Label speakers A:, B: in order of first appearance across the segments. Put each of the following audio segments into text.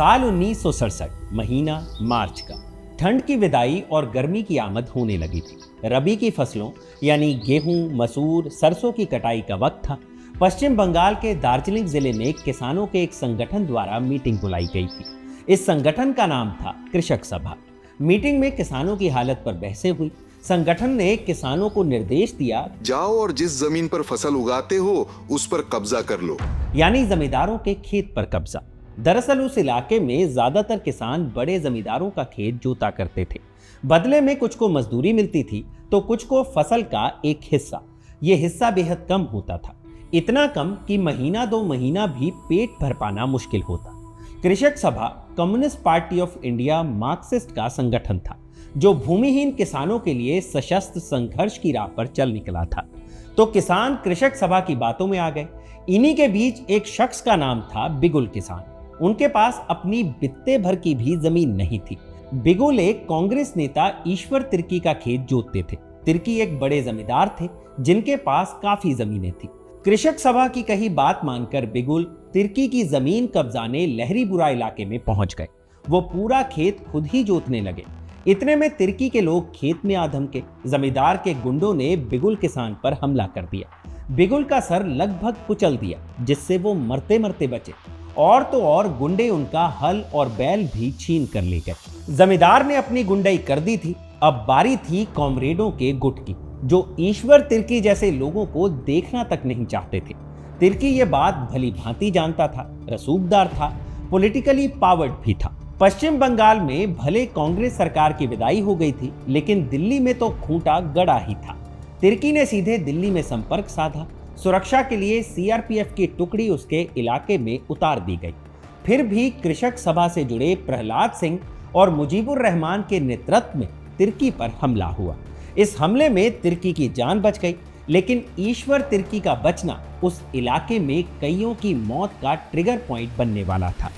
A: साल 1967, महीना मार्च का। ठंड की विदाई और गर्मी की आमद होने लगी थी। रबी की फसलों यानी गेहूं, मसूर, सरसों की कटाई का वक्त था। पश्चिम बंगाल के दार्जिलिंग जिले में किसानों के एक संगठन द्वारा मीटिंग बुलाई गई थी। इस संगठन का नाम था कृषक सभा। मीटिंग में किसानों की हालत पर बहसें हुई। संगठन ने किसानों को निर्देश दिया,
B: जाओ और जिस जमीन पर फसल उगाते हो उस पर कब्जा कर लो,
A: यानी जमींदारों के खेत पर कब्जा। दरअसल उस इलाके में ज्यादातर किसान बड़े जमींदारों का खेत जोता करते थे। बदले में कुछ को मजदूरी मिलती थी तो कुछ को फसल का एक हिस्सा। ये हिस्सा बेहद कम होता था, इतना कम कि महीना 2 महीना भी पेट भर पाना मुश्किल होता। कृषक सभा communist party of India Marxist का संगठन था, जो भूमिहीन किसानों के लिए सशस्त्र संघर्ष की राह पर चल निकला था। तो किसान कृषक सभा की बातों में आ गए। इन्हीं के बीच एक शख्स का नाम था बिगुल किसान। उनके पास अपनी बित्ते भर की भी जमीन नहीं थी। बिगुल एक कांग्रेस नेता ईश्वर तिर्की का खेत जोतते थे। तिर्की एक बड़े जमींदार थे जिनके पास काफी जमीनें थी। कृषक सभा की कही बात मानकर बिगुल तिर्की की जमीन कब्जाने लहरीपुरा इलाके में पहुंच गए। वो पूरा खेत खुद ही जोतने लगे। इतने में तिर्की के लोग खेत में आ धमके। जमींदार के गुंडों ने बिगुल किसान पर हमला कर दिया। बिगुल का सर लगभग कुचल दिया, जिससे वो मरते मरते बचे। और तो और गुंडे उनका हल और बैल भी छीन कर ले गए। जमींदार ने अपनी गुंडाई कर दी थी। अब बारी थी कॉमरेडों के गुट की, जो ईश्वर तिर्की जैसे लोगों को देखना तक नहीं चाहते थे। तिर्की ये बात भली भांति जानता था, रसूखदार था, पॉलिटिकली पावर्ड भी था। पश्चिम बंगाल में भले कांग्रेस सरकार की विदाई हो गई थी, लेकिन दिल्ली में तो खूंटा गड़ा ही था। तिर्की ने सीधे दिल्ली में संपर्क साधा। सुरक्षा के लिए सीआरपीएफ की टुकड़ी उसके इलाके में उतार दी गई। फिर भी कृषक सभा से जुड़े प्रहलाद सिंह और मुजीबुर रहमान के नेतृत्व में तिर्की पर हमला हुआ। इस हमले में तिर्की की जान बच गई, लेकिन ईश्वर तिर्की का बचना उस इलाके में कईयों की मौत का ट्रिगर पॉइंट बनने वाला था।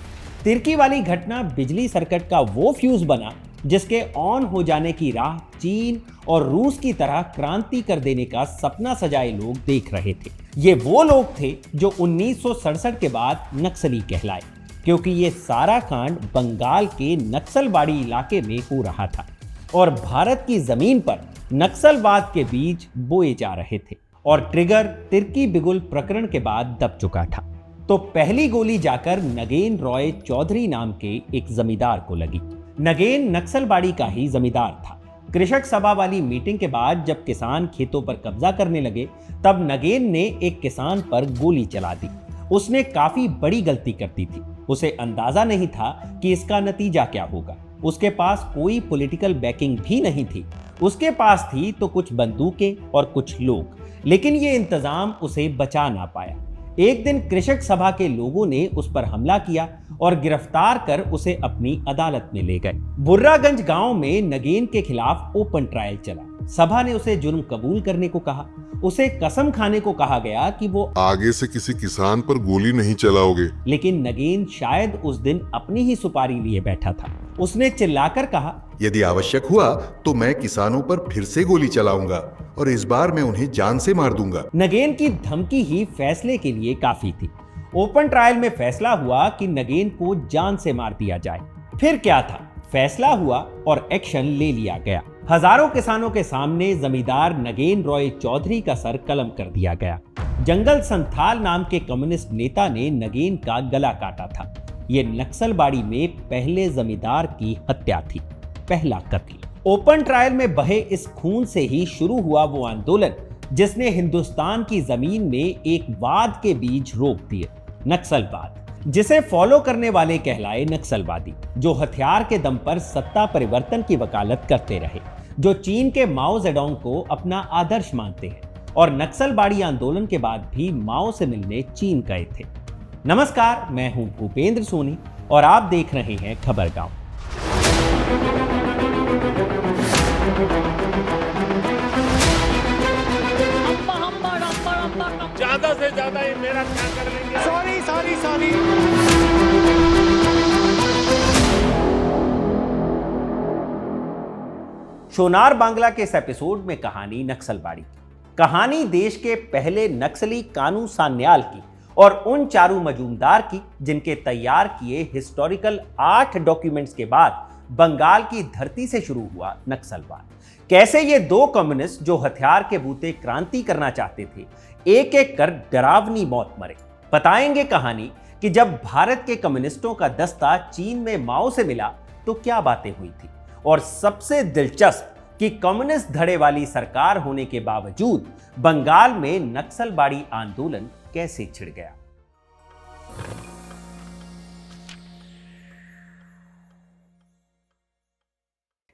A: तिर्की वाली घटना बिजली सर्किट का वो फ्यूज बना जिसके ऑन हो जाने की राह चीन और रूस की तरह क्रांति कर देने का सपना सजाए लोग देख रहे थे। ये वो लोग थे जो 1967 के बाद नक्सली कहलाए, क्योंकि ये सारा कांड बंगाल के नक्सलबाड़ी इलाके में हो रहा था और भारत की जमीन पर नक्सलवाद के बीज बोए जा रहे थे। और ट्रिगर तिर्की बिगुल प्रकरण के बाद दब चुका था। तो पहली गोली जाकर नगेन रॉय चौधरी नाम के एक जमींदार को लगी। नगेन नक्सलबाड़ी का ही जमींदार था। कृषक सभा वाली मीटिंग के बाद जब किसान खेतों पर कब्जा करने लगे, तब नगेन ने एक किसान पर गोली चला दी। उसने काफी बड़ी गलती कर दी थी। उसे अंदाजा नहीं था कि इसका नतीजा क्या होगा। उसके पास कोई पॉलिटिकल बैकिंग भी नहीं थी। उसके पास थी तो कुछ बंदूकें और कुछ लोग, लेकिन ये इंतजाम उसे बचा ना पाया। एक दिन कृषक सभा के लोगों ने उस पर हमला किया और गिरफ्तार कर उसे अपनी अदालत में ले गए। बुर्रागंज गांव में नगेन के खिलाफ ओपन ट्रायल चला। सभा ने उसे जुर्म कबूल करने को कहा। उसे कसम खाने को कहा गया कि वो
B: आगे से किसी किसान पर गोली नहीं चलाओगे।
A: लेकिन नगेन शायद उस दिन अपनी ही सुपारी लिए बैठा था। उसने चिल्लाकर कहा,
C: यदि आवश्यक हुआ तो मैं किसानों पर फिर से गोली चलाऊंगा और इस बार मैं उन्हें जान से मार दूंगा।
A: नगेन की धमकी ही फैसले के लिए काफी थी। ओपन ट्रायल में फैसला हुआ कि नगेन को जान से मार दिया जाए। फिर क्या था, फैसला हुआ और एक्शन ले लिया गया। हजारों किसानों के सामने जमींदार नगेन रॉय चौधरी का सर कलम कर दिया गया। जंगल संथाल नाम के कम्युनिस्ट नेता ने नगेन का गला काटा था। ये नक्सलबाड़ी में पहले जमींदार की हत्या थी, पहला कत्ल। ओपन ट्रायल में बहे इस खून से ही शुरू हुआ वो आंदोलन जिसने हिंदुस्तान की जमीन में एक वाद के बीज रोप दिए, नक्सलवाद, जिसे फॉलो करने वाले कहलाए नक्सलवादी, जो हथियार के दम पर सत्ता परिवर्तन की वकालत करते रहे, जो चीन के माओ जेडोंग को अपना आदर्श मानते हैं और नक्सलबाड़ी आंदोलन के बाद भी माओ से मिलने चीन गए थे। नमस्कार, मैं हूं भूपेंद्र सोनी और आप देख रहे हैं खबरगांव।
D: ज्यादा से ज्यादा ये मेरा क्या कर लेंगे। सॉरी।
A: सोनार बांग्ला के इस एपिसोड में कहानी नक्सलबाड़ी की। कहानी देश के पहले नक्सली कानू सान्याल की और उन चारू मजूमदार की जिनके तैयार किए हिस्टोरिकल 8 डॉक्यूमेंट्स के बाद बंगाल की धरती से शुरू हुआ नक्सलवाद। कैसे ये दो कम्युनिस्ट जो हथियार के बूते क्रांति करना चाहते थे, एक एक कर डरावनी मौत मरे। बताएंगे कहानी कि जब भारत के कम्युनिस्टों का दस्ता चीन में माओ से मिला तो क्या बातें हुई थी, और सबसे दिलचस्प कि कम्युनिस्ट धड़े वाली सरकार होने के बावजूद बंगाल में नक्सलबाड़ी आंदोलन कैसे छिड़ गया।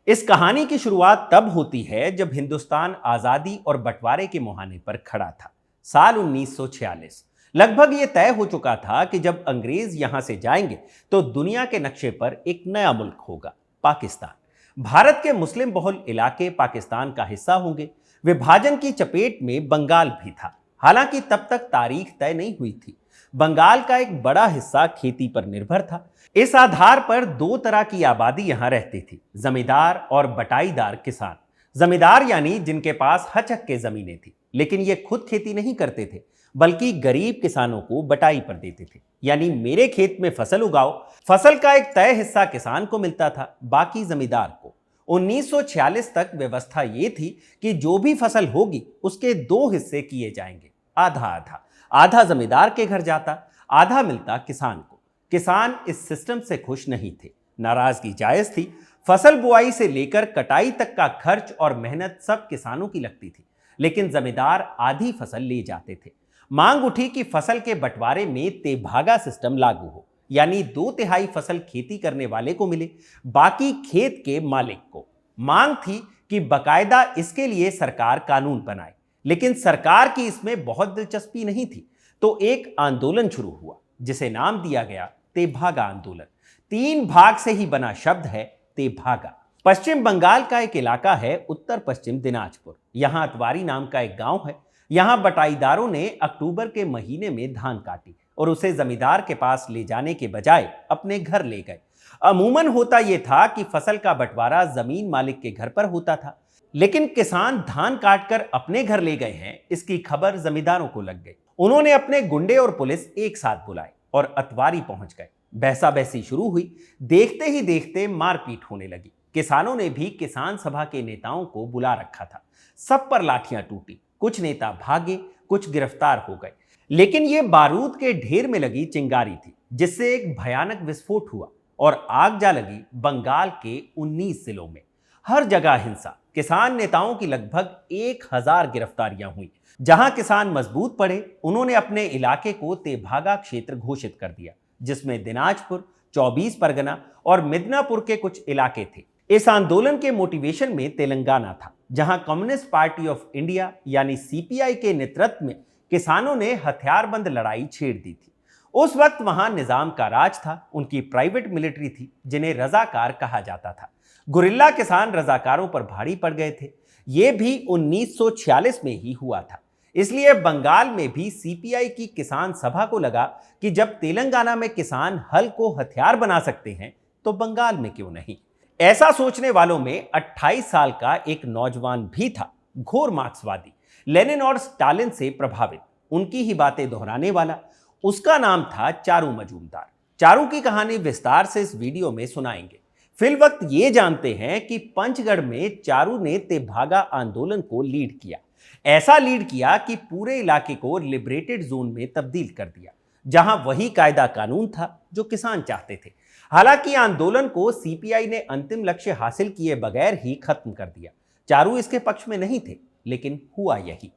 A: इस कहानी की शुरुआत तब होती है जब हिंदुस्तान आजादी और बंटवारे के मुहाने पर खड़ा था। साल 1946। लगभग यह तय हो चुका था कि जब अंग्रेज यहां से जाएंगे तो दुनिया के नक्शे पर एक नया मुल्क होगा, पाकिस्तान। भारत के मुस्लिम बहुल इलाके पाकिस्तान का हिस्सा होंगे। विभाजन की चपेट में बंगाल भी था। हालांकि तब तक तारीख तय नहीं हुई थी। बंगाल का एक बड़ा हिस्सा खेती पर निर्भर था। इस आधार पर दो तरह की आबादी यहां रहती थी, जमींदार और बटाईदार किसान। जमींदार यानी जिनके पास हचक्के जमीनें थी, लेकिन ये खुद खेती नहीं करते थे, बल्कि गरीब किसानों को बटाई पर देते थे। यानी मेरे खेत में फसल उगाओ, फसल का एक तय हिस्सा किसान को मिलता था, बाकी जमींदार को। 1946 तक व्यवस्था ये थी कि जो भी फसल होगी उसके दो हिस्से किए जाएंगे, आधा आधा। आधा जमींदार के घर जाता, आधा मिलता किसान को। किसान इस सिस्टम से खुश नहीं थे, नाराजगी जायज थी। फसल बुआई से लेकर कटाई तक का खर्च और मेहनत सब किसानों की लगती थी, लेकिन जमींदार आधी फसल ले जाते थे। मांग उठी कि फसल के बंटवारे में तेभागा सिस्टम लागू हो, यानी 2/3 फसल खेती करने वाले को मिले, बाकी खेत के मालिक को। मांग थी कि बकायदा इसके लिए सरकार कानून बनाए, लेकिन सरकार की इसमें बहुत दिलचस्पी नहीं थी। तो एक आंदोलन शुरू हुआ जिसे नाम दिया गया तेभागा आंदोलन। 3 भाग से ही बना शब्द है तेभागा। पश्चिम बंगाल का एक इलाका है उत्तर पश्चिम दिनाजपुर। यहां अतवारी नाम का एक गांव है। यहां बटाईदारों ने अक्टूबर के महीने में धान काटी और उसे जमींदार के पास ले जाने के बजाय अपने घर ले गए। अमूमन होता यह था कि फसल का बंटवारा जमीन मालिक के घर पर होता था, लेकिन किसान धान काटकर अपने घर ले गए हैं, इसकी खबर जमींदारों को लग गई। उन्होंने अपने गुंडे और पुलिस एक साथ बुलाए और अतवारी पहुंच गए। बहसा बहसी शुरू हुई। देखते ही देखते मारपीट होने लगी। किसानों ने भी किसान सभा के नेताओं को बुला रखा था। सब पर लाठियां टूटी। कुछ नेता भागे, कुछ गिरफ्तार हो गए। लेकिन यह बारूद के ढेर में लगी चिंगारी थी, जिससे एक भयानक विस्फोट हुआ और आग जा लगी बंगाल के 19 जिलों में। हर जगह हिंसा। किसान नेताओं की लगभग 1000 गिरफ्तारियां हुई। जहां किसान मजबूत पड़े, उन्होंने अपने इलाके को तेभागा क्षेत्र घोषित कर दिया, जिसमें दिनाजपुर, 24 परगना और मिदनापुर के कुछ इलाके थे। इस आंदोलन के मोटिवेशन में तेलंगाना था, जहां कम्युनिस्ट पार्टी ऑफ इंडिया यानी सीपीआई के नेतृत्व में किसानों ने हथियारबंद लड़ाई छेड़ दी थी। उस वक्त वहां निजाम का राज था। उनकी प्राइवेट मिलिट्री थी, जिन्हें रजाकार कहा जाता था। गुरिल्ला किसान रजाकारों पर भारी पड़ गए थे। यह भी 1946 में ही हुआ था। इसलिए बंगाल में भी सीपीआई की किसान सभा को लगा कि जब तेलंगाना में किसान हल को हथियार बना सकते हैं तो बंगाल में क्यों नहीं। ऐसा सोचने वालों में 28 साल का एक नौजवान भी था, घोर मार्क्सवादी, लेनिन और स्टालिन से प्रभावित, उनकी ही बातें दोहराने वाला। उसका नाम था चारू मजूमदार। चारू की कहानी विस्तार से इस वीडियो में सुनाएंगे। फिल वक्त ये जानते हैं कि पंचगढ़ में चारू ने तेभागा आंदोलन को लीड किया। ऐसा लीड किया कि पूरे इलाके को लिबरेटेड जोन में तब्दील कर दिया, जहां वही कायदा कानून था जो किसान चाहते थे। हालांकि आंदोलन को सीपीआई ने अंतिम लक्ष्य हासिल किए बगैर ही खत्म कर दिया। चारू इसके पक्ष में नहीं थे, लेकिन हुआ यही।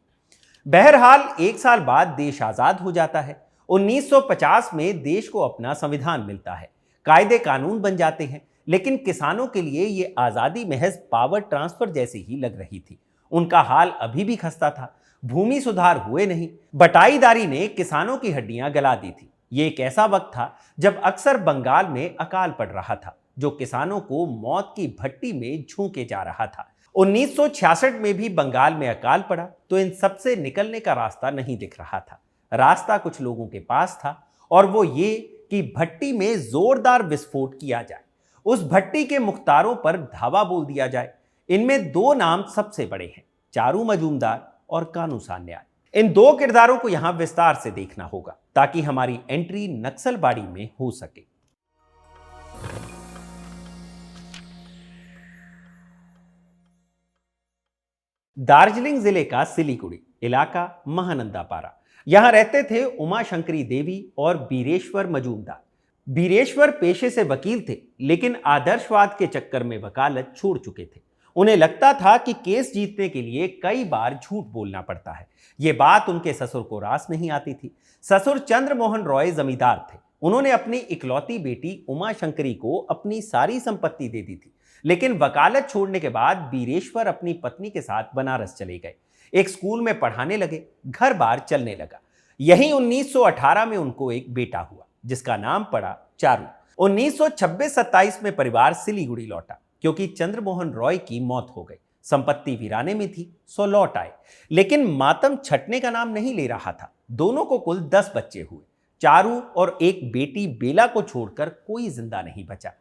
A: बहरहाल 1 साल बाद देश आजाद हो जाता है। 1950 में देश को अपना संविधान मिलता है, कायदे कानून बन जाते हैं। लेकिन किसानों के लिए ये आजादी महज पावर ट्रांसफर जैसी ही लग रही थी। उनका हाल अभी भी खस्ता था। भूमि सुधार हुए नहीं। बटाईदारी ने किसानों की हड्डियां गला दी थी। ये एक ऐसा वक्त था जब अक्सर बंगाल में अकाल पड़ रहा था, जो किसानों को मौत की भट्टी में झोंके जा रहा था। 1966 में भी बंगाल में अकाल पड़ा तो इन सबसे निकलने का रास्ता नहीं दिख रहा था। रास्ता कुछ लोगों के पास था, और वो ये कि भट्टी में जोरदार विस्फोट किया जाए, उस भट्टी के मुख्तारों पर धावा बोल दिया जाए। इनमें 2 नाम सबसे बड़े हैं, चारू मजूमदार और कानू सान्याल। इन दो किरदारों को यहां विस्तार से देखना होगा ताकि हमारी एंट्री नक्सलबाड़ी में हो सके। दार्जिलिंग जिले का सिलीगुड़ी इलाका महानंदा पारा, यहां रहते थे उमा शंकरी देवी और बीरेश्वर मजूमदार। बीरेश्वर पेशे से वकील थे, लेकिन आदर्शवाद के चक्कर में वकालत छोड़ चुके थे। उन्हें लगता था कि केस जीतने के लिए कई बार झूठ बोलना पड़ता है। ये बात उनके ससुर को रास नहीं आती थी। ससुर चंद्रमोहन रॉय जमींदार थे। उन्होंने अपनी इकलौती बेटी उमा शंकरी को अपनी सारी संपत्ति दे दी थी, लेकिन वकालत छोड़ने के बाद बीरेश्वर अपनी पत्नी के साथ बनारस चले गए। एक स्कूल में पढ़ाने लगे, घर बार चलने लगा। यहीं 1918 में उनको एक बेटा हुआ जिसका नाम पड़ा चारू। 1926-27 में परिवार सिलीगुड़ी लौटा क्योंकि चंद्रमोहन रॉय की मौत हो गई। संपत्ति वीराने में थी, सो लौट आए, लेकिन मातम छटने का नाम नहीं ले रहा था। दोनों को कुल 10 बच्चे हुए। चारू और एक बेटी बेला को छोड़कर कोई जिंदा नहीं बचा।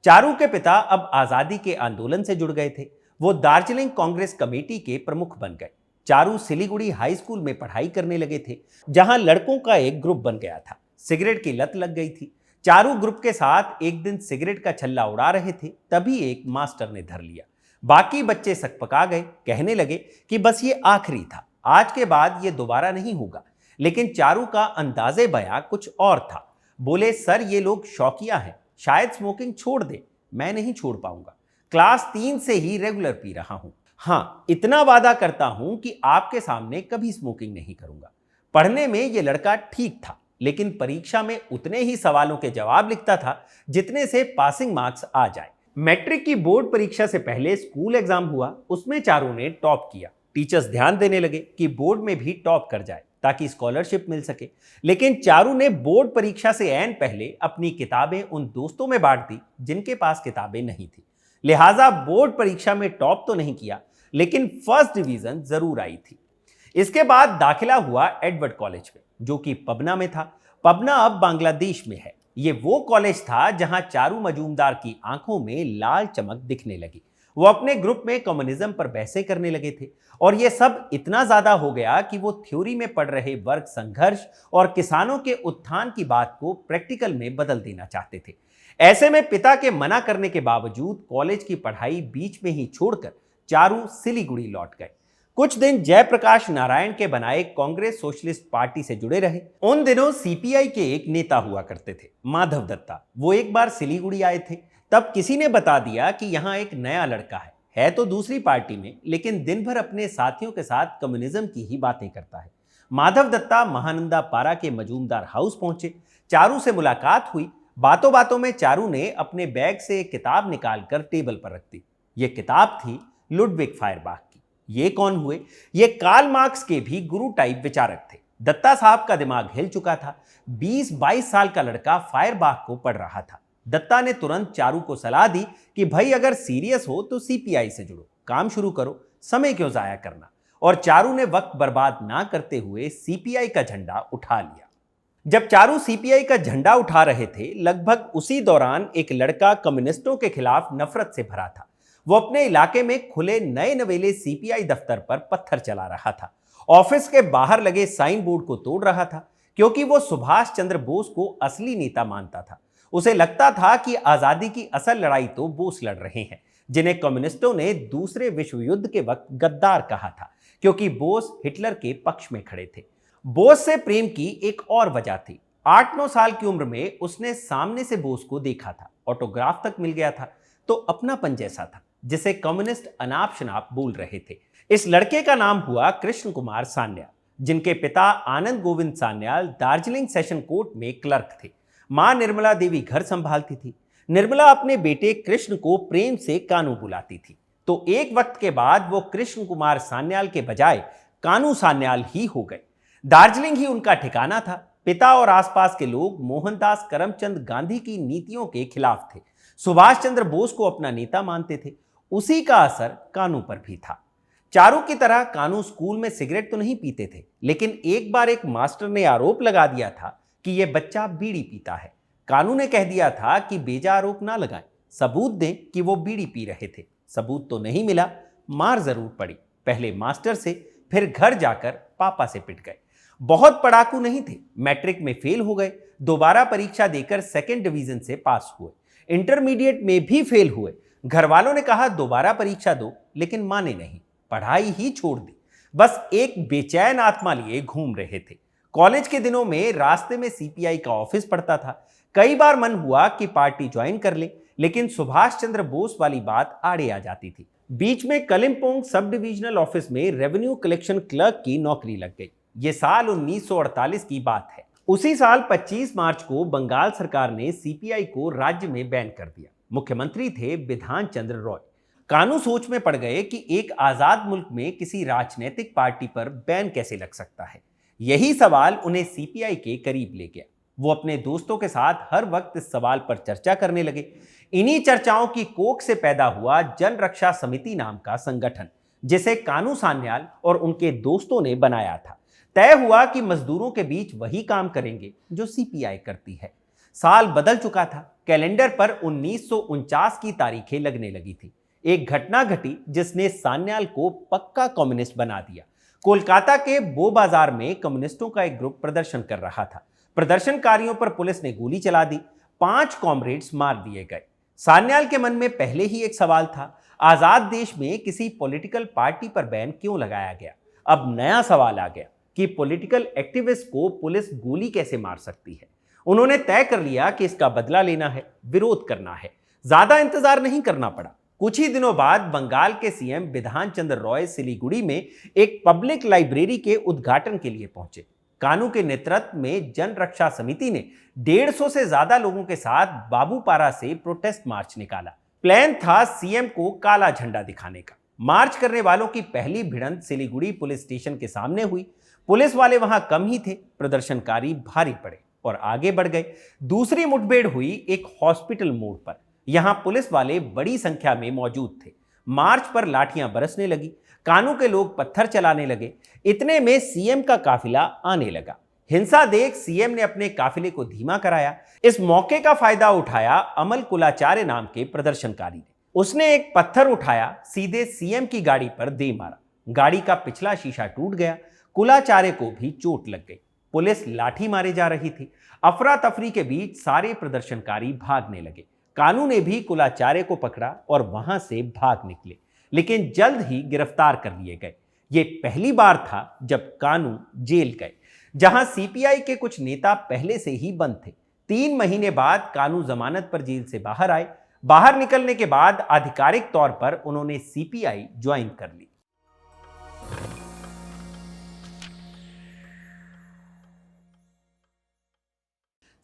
A: चारू के पिता अब आजादी के आंदोलन से जुड़ गए थे। वो दार्जिलिंग कांग्रेस कमेटी के प्रमुख बन गए। चारू सिलीगुड़ी हाई स्कूल में पढ़ाई करने लगे थे, जहां लड़कों का एक ग्रुप बन गया था। सिगरेट की लत लग गई थी। चारू ग्रुप के साथ एक दिन सिगरेट का छल्ला उड़ा रहे थे, तभी एक मास्टर ने धर लिया। बाकी बच्चे सकपका गए, कहने लगे कि बस ये आखिरी था, आज के बाद ये दोबारा नहीं होगा। लेकिन चारू का अंदाजे बयां कुछ और था। बोले, सर ये लोग शौकिया हैं, शायद स्मोकिंग छोड़ दे, मैं नहीं छोड़ पाऊंगा। क्लास 3 से ही रेगुलर पी रहा हूं। हाँ, इतना वादा करता हूं कि आपके सामने कभी स्मोकिंग नहीं करूंगा। पढ़ने में ये लड़का ठीक था, लेकिन परीक्षा में उतने ही सवालों के जवाब लिखता था जितने से पासिंग मार्क्स आ जाए। मैट्रिक की बोर्ड परीक्षा से पहले स्कूल एग्जाम हुआ, उसमें चारू ने टॉप किया। टीचर्स ध्यान देने लगे कि बोर्ड में भी टॉप कर जाए ताकि स्कॉलरशिप मिल सके। लेकिन चारू ने बोर्ड परीक्षा से ऐन पहले अपनी किताबें उन दोस्तों में बांट दी जिनके पास किताबें नहीं थी। लिहाजा बोर्ड परीक्षा में टॉप तो नहीं किया, लेकिन फर्स्ट डिवीजन जरूर आई थी। इसके बाद दाखिला हुआ एडवर्ड कॉलेज में, जो कि पबना में था। पबना अब बांग्लादेश में है। ये वो कॉलेज था जहां चारू मजूमदार की आंखों में लाल चमक दिखने लगी। वो अपने ग्रुप में कम्युनिज्म पर बहसें करने लगे थे, और ये सब इतना ज्यादा हो गया कि वो थ्योरी में पढ़ रहे वर्ग संघर्ष और किसानों के उत्थान की बात को प्रैक्टिकल में बदल देना चाहते थे। ऐसे में पिता के मना करने के बावजूद कॉलेज की पढ़ाई बीच में ही छोड़कर चारू सिलीगुड़ी लौट गए। कुछ दिन जयप्रकाश नारायण के बनाए कांग्रेस सोशलिस्ट पार्टी से जुड़े रहे। उन दिनों सीपीआई के एक नेता हुआ करते थे, माधव दत्ता। वो एक बार सिलीगुड़ी आए थे, तब किसी ने बता दिया कि यहाँ एक नया लड़का है तो दूसरी पार्टी में, लेकिन दिन भर अपने साथियों के साथ कम्युनिज्म की ही बातें करता है। माधव दत्ता महानंदा पारा के मजूमदार हाउस पहुंचे। चारू से मुलाकात हुई। बातों बातों में चारू ने अपने बैग से एक किताब निकालकर टेबल पर रख दी। ये किताब थी लुडविग फायरबाख की। ये कौन हुए? ये कार्ल मार्क्स के भी गुरु टाइप विचारक थे। दत्ता साहब का दिमाग हिल चुका था। 20-22 साल का लड़का फायरबाख को पढ़ रहा था। दत्ता ने तुरंत चारू को सलाह दी कि भाई अगर सीरियस हो तो सीपीआई से जुड़ो, काम शुरू करो, समय क्यों जाया करना। और चारू ने वक्त बर्बाद ना करते हुए सीपीआई का झंडा उठा लिया। जब चारू सीपीआई का झंडा उठा रहे थे, लगभग उसी दौरान एक लड़का कम्युनिस्टों के खिलाफ नफरत से भरा था। वो अपने इलाके में खुले नए नवेले सीपीआई दफ्तर पर पत्थर चला रहा था। ऑफिस के बाहर लगे साइन बोर्ड को तोड़ रहा था, क्योंकि वो सुभाष चंद्र बोस को असली नेता मानता था। उसे लगता था कि आजादी की असल लड़ाई तो बोस लड़ रहे हैं, जिन्हें कम्युनिस्टों ने दूसरे विश्व युद्ध के वक्त गद्दार कहा था, क्योंकि बोस हिटलर के पक्ष में खड़े थे। बोस से प्रेम की एक और वजह थी। 8-9 साल की उम्र में उसने सामने से बोस को देखा था, ऑटोग्राफ तक मिल गया था, तो अपनापन जैसा था, जिसे कम्युनिस्ट अनाप शनाप बोल रहे थे। इस लड़के का नाम हुआ कृष्ण कुमार सान्याल, जिनके पिता आनंद गोविंद सान्याल दार्जिलिंग सेशन कोर्ट में क्लर्क थे। मां निर्मला देवी घर संभालती थी। निर्मला अपने बेटे कृष्ण को प्रेम से कानू बुलाती थी, तो एक वक्त के बाद वो कृष्ण कुमार सान्याल के बजाय कानू सान्याल ही हो गए। दार्जिलिंग ही उनका ठिकाना था। पिता और आसपास के लोग मोहनदास करमचंद गांधी की नीतियों के खिलाफ थे, सुभाष चंद्र बोस को अपना नेता मानते थे। उसी का असर कानू पर भी था। चारू की तरह कानू स्कूल में सिगरेट तो नहीं पीते थे, लेकिन एक बार एक मास्टर ने आरोप लगा दिया था कि यह बच्चा बीड़ी पीता है। कानू ने कह दिया था कि बेजा आरोप ना लगाएं, सबूत दें कि वो बीड़ी पी रहे थे। सबूत तो नहीं मिला, मार जरूर पड़ी, पहले मास्टर से, फिर घर जाकर पापा से पिट गए। बहुत पढ़ाकू नहीं थे, मैट्रिक में फेल हो गए, दोबारा परीक्षा देकर सेकंड डिवीजन से पास हुए, इंटरमीडिएट में भी फेल हुए। घर वालों ने कहा दोबारा परीक्षा दो, लेकिन माने नहीं, पढ़ाई ही छोड़ दी। बस एक बेचैन आत्मा लिए घूम रहे थे। कॉलेज के दिनों में रास्ते में सीपीआई का ऑफिस पड़ता था। कई बार मन हुआ कि पार्टी ज्वाइन कर ले, लेकिन सुभाष चंद्र बोस वाली बात आड़े आ जाती थी। बीच में कलिम्पोंग सब डिविजनल ऑफिस में रेवेन्यू कलेक्शन क्लर्क की नौकरी लग गई। ये साल 1948 की बात है। उसी साल 25 मार्च को बंगाल सरकार ने सीपीआई को राज्य में बैन कर दिया। मुख्यमंत्री थे बिधान चंद्र रॉय। कानू सोच में पड़ गए कि एक आजाद मुल्क में किसी राजनीतिक पार्टी पर बैन कैसे लग सकता है। यही सवाल उन्हें सीपीआई के करीब ले गया। वो अपने दोस्तों के साथ हर वक्त इस सवाल पर चर्चा करने लगे। इन्हीं चर्चाओं की कोख से पैदा हुआ जन रक्षा समिति नाम का संगठन, जिसे कानू सान्याल और उनके दोस्तों ने बनाया था। तय हुआ कि मजदूरों के बीच वही काम करेंगे जो सीपीआई करती है। साल बदल चुका था। कैलेंडर पर 1949 की तारीखें लगने लगी थी। एक घटना घटी जिसने सान्याल को पक्का कम्युनिस्ट बना दिया। कोलकाता के बो बाजार में कम्युनिस्टों का एक ग्रुप प्रदर्शन कर रहा था। प्रदर्शनकारियों पर पुलिस ने गोली चला दी। 5 कॉमरेड्स मार दिए गए। सान्याल के मन में पहले ही एक सवाल था, आजाद देश में किसी पॉलिटिकल पार्टी पर बैन क्यों लगाया गया। अब नया सवाल आ गया कि पॉलिटिकल एक्टिविस्ट को पुलिस गोली कैसे मार सकती है। उन्होंने तय कर लिया कि इसका बदला लेना है, विरोध करना है। ज्यादा इंतजार नहीं करना पड़ा। कुछ ही दिनों बाद बंगाल के सीएम बिधान चंद्र रॉय सिलीगुड़ी में एक पब्लिक लाइब्रेरी के उद्घाटन के लिए पहुंचे। कानू के नेतृत्व में जन रक्षा समिति ने 150 से ज्यादा लोगों के साथ बाबूपारा से प्रोटेस्ट मार्च निकाला। प्लान था सीएम को काला झंडा दिखाने का। मार्च करने वालों की पहली भिड़ंत सिलीगुड़ी पुलिस स्टेशन के सामने हुई। पुलिस वाले वहां कम ही थे, प्रदर्शनकारी भारी पड़े और आगे बढ़ गए। दूसरी मुठभेड़ हुई एक हॉस्पिटल मोड़ पर। यहां पुलिस वाले बड़ी संख्या में मौजूद थे। मार्च पर लाठियां बरसने लगी। कानू के लोग पत्थर चलाने लगे। इतने में सीएम का काफिला आने लगा। हिंसा देख सीएम ने अपने काफिले को धीमा कराया। इस मौके का फायदा उठाया अमल कुलाचार्य नाम के प्रदर्शनकारी ने। उसने एक पत्थर उठाया, सीधे सीएम की गाड़ी पर दे मारा। गाड़ी का पिछला शीशा टूट गया। कुलाचार्य को भी चोट लग गई। पुलिस लाठी मारे जा रही थी। अफरा तफरी के बीच सारे प्रदर्शनकारी भागने लगे। कानू ने भी कुलाचार्य को पकड़ा और वहां से भाग निकले, लेकिन जल्द ही गिरफ्तार कर लिए गए। ये पहली बार था जब कानू जेल गए, जहां सीपीआई के कुछ नेता पहले से ही बंद थे। 3 महीने बाद कानू जमानत पर जेल से बाहर आए। बाहर निकलने के बाद आधिकारिक तौर पर उन्होंने सीपीआई ज्वाइन कर ली।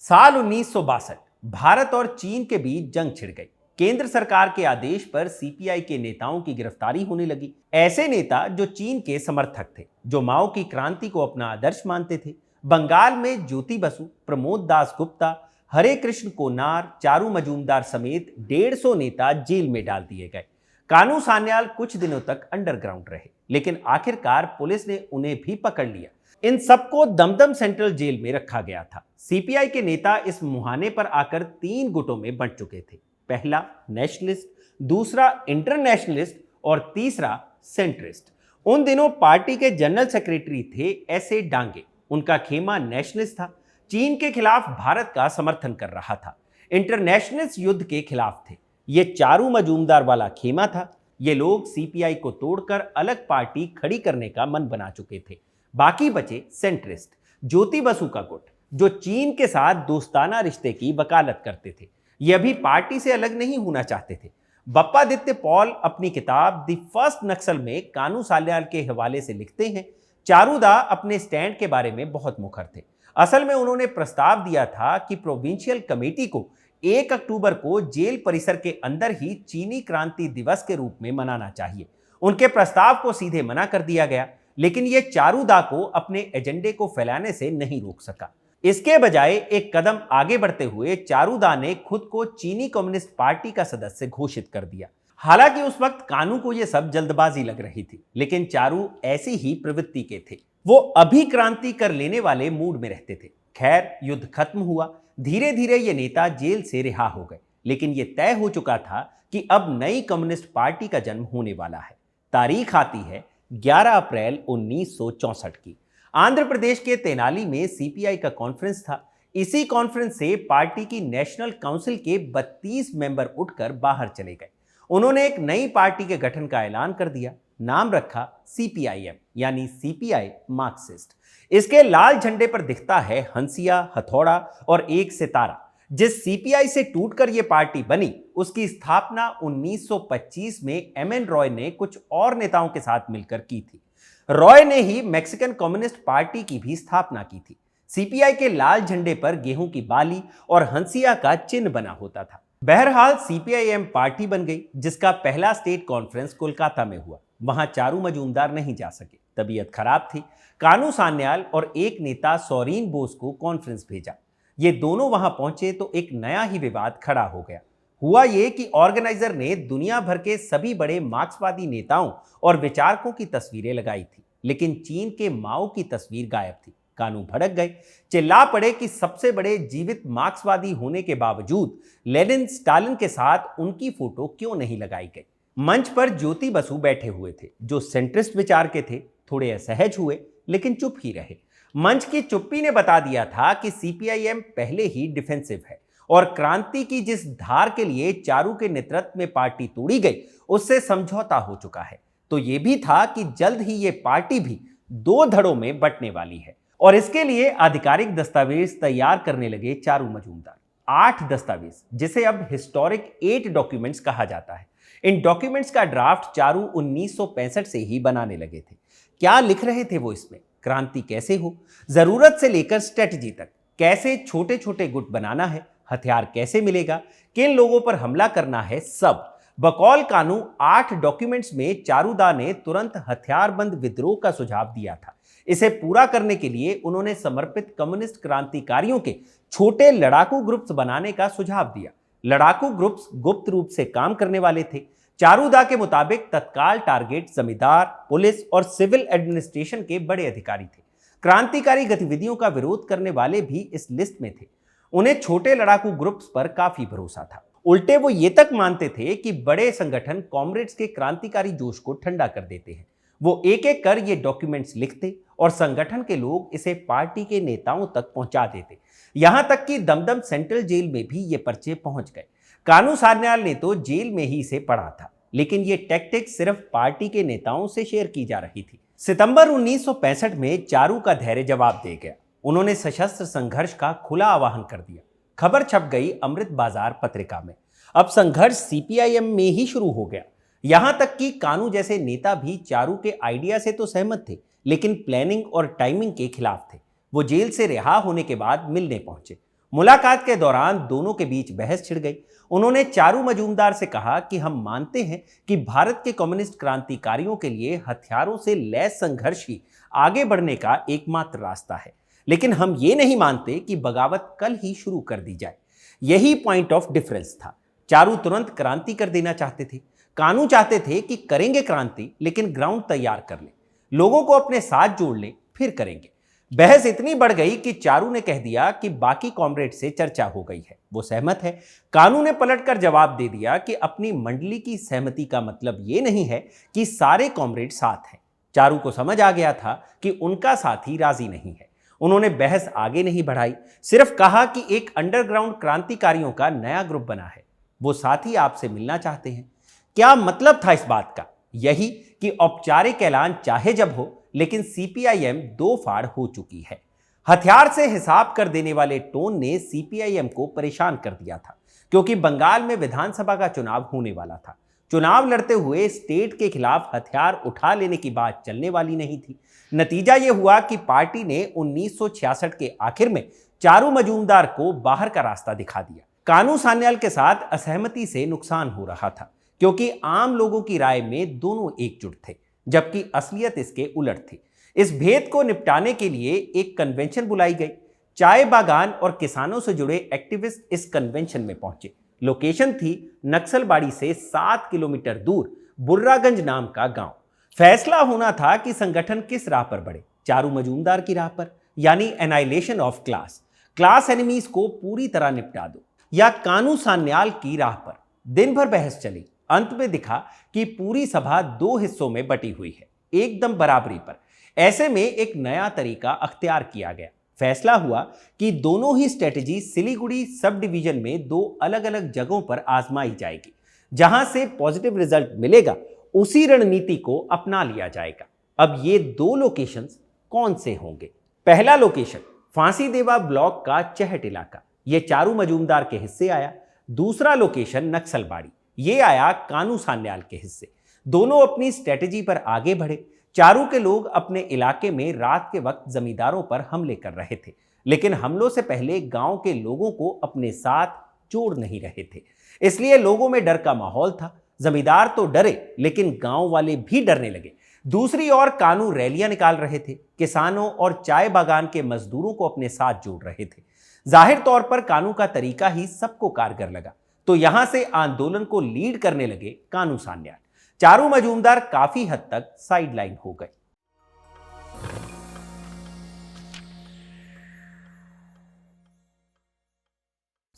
A: साल 1962 भारत और चीन के बीच जंग छिड़ गई। केंद्र सरकार के आदेश पर सीपीआई के नेताओं की गिरफ्तारी होने लगी। ऐसे नेता जो चीन के समर्थक थे, जो माओ की क्रांति को अपना आदर्श मानते थे। बंगाल में ज्योति बसु, प्रमोद दास गुप्ता, हरे कृष्ण कोनार, चारू मजूमदार समेत 150 नेता जेल में डाल दिए गए। कानू सान्याल कुछ दिनों तक अंडरग्राउंड रहे, लेकिन आखिरकार पुलिस ने उन्हें भी पकड़ लिया। इन सबको दमदम सेंट्रल जेल में रखा गया था। सीपीआई के नेता इस मुहाने पर आकर 3 गुटों में बंट चुके थे। पहला नेशनलिस्ट, दूसरा इंटरनेशनलिस्ट और तीसरा सेंट्रिस्ट। उन दिनों पार्टी के जनरल सेक्रेटरी थे ऐसे डांगे। उनका खेमा नेशनलिस्ट था, चीन के खिलाफ भारत का समर्थन कर रहा था। इंटरनेशनलिस्ट युद्ध के खिलाफ थे। ये चारू मजूमदार वाला खेमा था। ये लोग सीपीआई को तोड़कर अलग पार्टी खड़ी करने का मन बना चुके थे। बाकी बचे सेंट्रिस्ट, ज्योति बसु का गुट, जो चीन के साथ दोस्ताना रिश्ते की वकालत करते थे। ये अभी पार्टी से अलग नहीं होना चाहते थे। बप्पादित्य पॉल अपनी किताब द फर्स्ट नक्सल में कानू सान्याल के हवाले से लिखते हैं, चारूदा अपने स्टैंड के बारे में बहुत मुखर थे। असल में उन्होंने प्रस्ताव दिया था कि प्रोविंशियल कमेटी को 1 अक्टूबर को जेल परिसर के अंदर ही चीनी क्रांति दिवस के रूप में मनाना चाहिए। उनके प्रस्ताव को सीधे मना कर दिया गया, लेकिन यह चारूदा को अपने एजेंडे को फैलाने से नहीं रोक सका। इसके बजाय एक कदम आगे बढ़ते हुए चारूदा ने खुद को चीनी कम्युनिस्ट पार्टी का सदस्य घोषित कर दिया। हालांकि उस वक्त कानू को यह सब जल्दबाजी लग रही थी, लेकिन चारू ऐसी ही प्रवृत्ति के थे। वो अभी क्रांति कर लेने वाले मूड में रहते थे। खैर, युद्ध खत्म हुआ। धीरे धीरे ये नेता जेल से रिहा हो गए, लेकिन यह तय हो चुका था कि अब नई कम्युनिस्ट पार्टी का जन्म होने वाला है। तारीख आती है 11 अप्रैल 1964 की। आंध्र प्रदेश के तेनाली में सीपीआई का कॉन्फ्रेंस था। इसी कॉन्फ्रेंस से पार्टी की नेशनल काउंसिल के 32 मेंबर उठकर बाहर चले गए। उन्होंने एक नई पार्टी के गठन का ऐलान कर दिया। नाम रखा सीपीआईएम, यानी सीपीआई मार्क्सिस्ट। इसके लाल झंडे पर दिखता है हंसिया, हथौड़ा और एक सितारा। जिस सीपीआई से टूटकर यह पार्टी बनी, उसकी स्थापना 1925 में एमएन रॉय ने कुछ और नेताओं के साथ मिलकर की थी। रॉय ने ही मैक्सिकन कम्युनिस्ट पार्टी की भी स्थापना की थी। सीपीआई के लाल झंडे पर गेहूं की बाली और हंसिया का चिन्ह बना होता था। बहरहाल सीपीआईएम पार्टी बन गई, जिसका पहला स्टेट कॉन्फ्रेंस कोलकाता में हुआ। वहां चारू मजूमदार नहीं जा सके, तबीयत खराब थी। कानू सान्याल और एक नेता सौरीन बोस को कॉन्फ्रेंस भेजा। ये दोनों वहां पहुंचे तो एक नया ही विवाद खड़ा हो गया। हुआ ये कि ऑर्गेनाइजर ने दुनिया भर के सभी बड़े मार्क्सवादी नेताओं और विचारकों की तस्वीरें लगाई थी, लेकिन चीन के माओ की तस्वीर गायब थी। कानू भड़क गए, चिल्ला पड़े कि सबसे बड़े जीवित मार्क्सवादी होने के बावजूद लेनिन, स्टालिन के साथ उनकी फोटो क्यों नहीं लगाई गई। मंच पर ज्योति बसु बैठे हुए थे, जो सेंट्रिस्ट विचार के थे। थोड़े असहज हुए, लेकिन चुप ही रहे। मंच की चुप्पी ने बता दिया था कि सीपीआईएम पहले ही डिफेंसिव है और क्रांति की जिस धार के लिए चारू के नेतृत्व में पार्टी तोड़ी गई, उससे समझौता हो चुका है। तो यह भी था कि जल्द ही यह पार्टी भी 2 धड़ों में बंटने वाली है और इसके लिए आधिकारिक दस्तावेज तैयार करने लगे चारू मजूमदार। 8 दस्तावेज, जिसे अब हिस्टोरिक 8 डॉक्यूमेंट्स कहा जाता है। इन डॉक्यूमेंट्स का ड्राफ्ट चारू 1965 से ही बनाने लगे थे। क्या लिख रहे थे वो इसमें? क्रांति कैसे हो, जरूरत से लेकर स्ट्रेटजी तक, कैसे छोटे छोटे गुट बनाना है, हथियार कैसे मिलेगा, किन लोगों पर हमला करना है, सब। बकौल कानू 8 डॉक्यूमेंट्स में चारूदा ने तुरंत हथियारबंद विद्रोह का सुझाव दिया था। इसे पूरा करने के लिए उन्होंने समर्पित कम्युनिस्ट क्रांतिकारियों के छोटे लड़ाकू ग्रुप्स बनाने का सुझाव दिया। लड़ाकू ग्रुप्स गुप्त रूप से काम करने वाले थे। चारूदा के मुताबिक तत्काल टारगेट जमींदार, पुलिस और सिविल एडमिनिस्ट्रेशन के बड़े अधिकारी थे। क्रांतिकारी गतिविधियों का विरोध करने वाले भी इस लिस्ट में थे। उन्हें छोटे लड़ाकू ग्रुप्स पर काफी भरोसा था। उल्टे वो ये तक मानते थे कि बड़े संगठन कॉमरेड्स के क्रांतिकारी जोश को ठंडा कर देते हैं। वो एक एक कर ये डॉक्यूमेंट्स लिखते और संगठन के लोग इसे पार्टी के नेताओं तक पहुंचा देते। यहां तक कि दमदम सेंट्रल जेल में भी ये पर्चे पहुंच गए। कानू सान्याल ने तो जेल में ही इसे पढ़ा था, लेकिन ये टैक्टिक सिर्फ पार्टी के नेताओं से शेयर की जा रही थी। सितंबर 1965 में चारू का धैर्य जवाब दे गया। उन्होंने सशस्त्र संघर्ष का खुला आह्वान कर दिया। खबर छप गई अमृत बाजार पत्रिका में। अब संघर्ष सीपीआईएम में ही शुरू हो गया। यहां तक कि कानू जैसे नेता भी चारू के आइडिया से तो सहमत थे, लेकिन प्लानिंग और टाइमिंग के खिलाफ थे। वो जेल से रिहा होने के बाद मिलने पहुंचे। मुलाकात के दौरान दोनों के बीच बहस छिड़ गई। उन्होंने चारू मजूमदार से कहा कि हम मानते हैं कि भारत के कम्युनिस्ट क्रांतिकारियों के लिए हथियारों से लैस संघर्ष ही आगे बढ़ने का एकमात्र रास्ता है, लेकिन हम ये नहीं मानते कि बगावत कल ही शुरू कर दी जाए। यही पॉइंट ऑफ डिफरेंस था। चारू तुरंत क्रांति कर देना चाहते थे। कानू चाहते थे कि करेंगे क्रांति, लेकिन ग्राउंड तैयार कर लें, लोगों को अपने साथ जोड़ लें, फिर करेंगे। बहस इतनी बढ़ गई कि चारू ने कह दिया कि बाकी कॉमरेड से चर्चा हो गई है, वो सहमत है। कानू ने पलटकर जवाब दे दिया कि अपनी मंडली की सहमति का मतलब ये नहीं है कि सारे कॉमरेड साथ हैं। चारू को समझ आ गया था कि उनका साथी राजी नहीं है। उन्होंने बहस आगे नहीं बढ़ाई, सिर्फ कहा कि एक अंडरग्राउंड क्रांतिकारियों का नया ग्रुप बना है, वो साथी आपसे मिलना चाहते हैं। क्या मतलब था इस बात का? यही कि औपचारिक ऐलान चाहे जब हो, लेकिन सीपीआईएम 2 फाड़ हो चुकी है। हथियार से हिसाब कर देने वाले टोन ने सीपीआईएम को परेशान कर दिया था, क्योंकि बंगाल में विधानसभा का चुनाव होने वाला था। चुनाव लड़ते हुए स्टेट के खिलाफ हथियार उठा लेने की बात चलने वाली नहीं थी। नतीजा यह हुआ कि पार्टी ने 1966 के आखिर में चारू मजूमदार को बाहर का रास्ता दिखा दिया। कानू सान्याल के साथ असहमति से नुकसान हो रहा था, क्योंकि आम लोगों की राय में दोनों एकजुट थे, जबकि असलियत इसके उलट थी। इस भेद को निपटाने के लिए एक कन्वेंशन बुलाई गई। चाय बागान और किसानों से जुड़े एक्टिविस्ट इस कन्वेंशन में पहुंचे। लोकेशन थी नक्सलबाड़ी से 7 किलोमीटर दूर बुर्रागंज नाम का गांव। फैसला होना था कि संगठन किस राह पर बढ़े, चारू मजूमदार की राह पर, यानी एनाइलेशन ऑफ क्लास एनिमीज को पूरी तरह निपटा दो, या कानू सान्याल की राह पर। दिन भर बहस चली। अंत में दिखा कि पूरी सभा 2 हिस्सों में बटी हुई है, एकदम बराबरी पर। ऐसे में एक नया तरीका अख्तियार किया गया। फैसला हुआ कि दोनों ही स्ट्रेटेजी सिलीगुड़ी सब डिवीजन में 2 अलग अलग जगहों पर आजमाई जाएगी। जहां से पॉजिटिव रिजल्ट मिलेगा उसी रणनीति को अपना लिया जाएगा। अब ये 2 लोकेशंस कौन से होंगे? पहला लोकेशन फांसी देवा ब्लॉक का चहट इलाका, ये चारू मजूमदार के हिस्से आया। दूसरा लोकेशन नक्सलबाड़ी, ये आया कानू सान्याल के हिस्से। दोनों अपनी स्ट्रेटेजी पर आगे बढ़े। चारू के लोग अपने इलाके में रात के वक्त जमींदारों पर हमले कर रहे थे, लेकिन हमलों से पहले गांव के लोगों को अपने साथ जोड़ नहीं रहे थे, इसलिए लोगों में डर का माहौल था। जमींदार तो डरे, लेकिन गांव वाले भी डरने लगे। दूसरी ओर कानू रैलियां निकाल रहे थे, किसानों और चाय बागान के मजदूरों को अपने साथ जोड़ रहे थे। जाहिर तौर पर कानू का तरीका ही सबको कारगर लगा, तो यहां से आंदोलन को लीड करने लगे कानू सान्याल। चारू मजूमदार काफी हद तक साइडलाइन हो गए।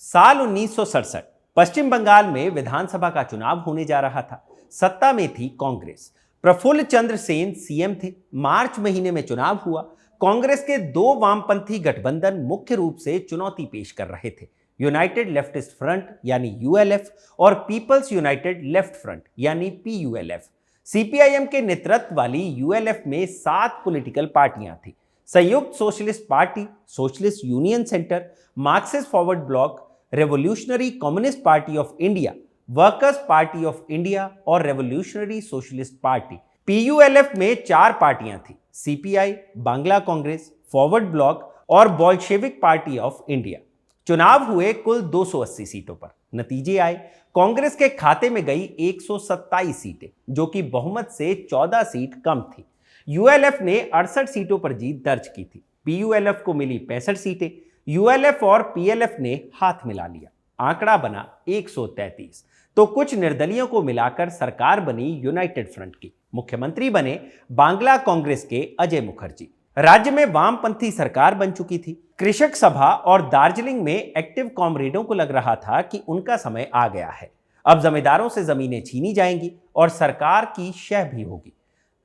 A: साल 1967 पश्चिम बंगाल में विधानसभा का चुनाव होने जा रहा था। सत्ता में थी कांग्रेस। प्रफुल्ल चंद्र सेन सीएम थे। मार्च महीने में चुनाव हुआ। कांग्रेस के 2 वामपंथी गठबंधन मुख्य रूप से चुनौती पेश कर रहे थे, यूनाइटेड लेफ्टिस्ट फ्रंट यानी यूएलएफ और पीपल्स यूनाइटेड लेफ्ट फ्रंट यानी पीयूएलएफ। सीपीआईएम के नेतृत्व वाली यूएलएफ में 7 पॉलिटिकल पार्टियां थी। संयुक्त socialist party, socialist union centre, Marxist forward block, revolutionary communist party of India, workers party of India और रेवोल्यूशनरी सोशलिस्ट पार्टी। पीयूएलएफ में 4 पार्टियां थी, CPI, Bangla Congress, forward block और बोल्शेविक पार्टी ऑफ इंडिया। चुनाव हुए कुल 280 सीटों पर। नतीजे आए, कांग्रेस के खाते में गई 127 सीटें, जो कि बहुमत से 14 सीट कम थी। यूएलएफ ने 68 सीटों पर जीत दर्ज की थी। पीयूएलएफ को मिली 65 सीटें। यूएलएफ और पीएलएफ ने हाथ मिला लिया, आंकड़ा बना 133। तो कुछ निर्दलियों को मिलाकर सरकार बनी यूनाइटेड फ्रंट की। मुख्यमंत्री बने बांग्ला कांग्रेस के अजय मुखर्जी। राज्य में वामपंथी सरकार बन चुकी थी। कृषक सभा और दार्जिलिंग में एक्टिव कॉमरेडों को लग रहा था कि उनका समय आ गया है। अब जमींदारों से जमीनें छीनी जाएंगी और सरकार की शह भी होगी।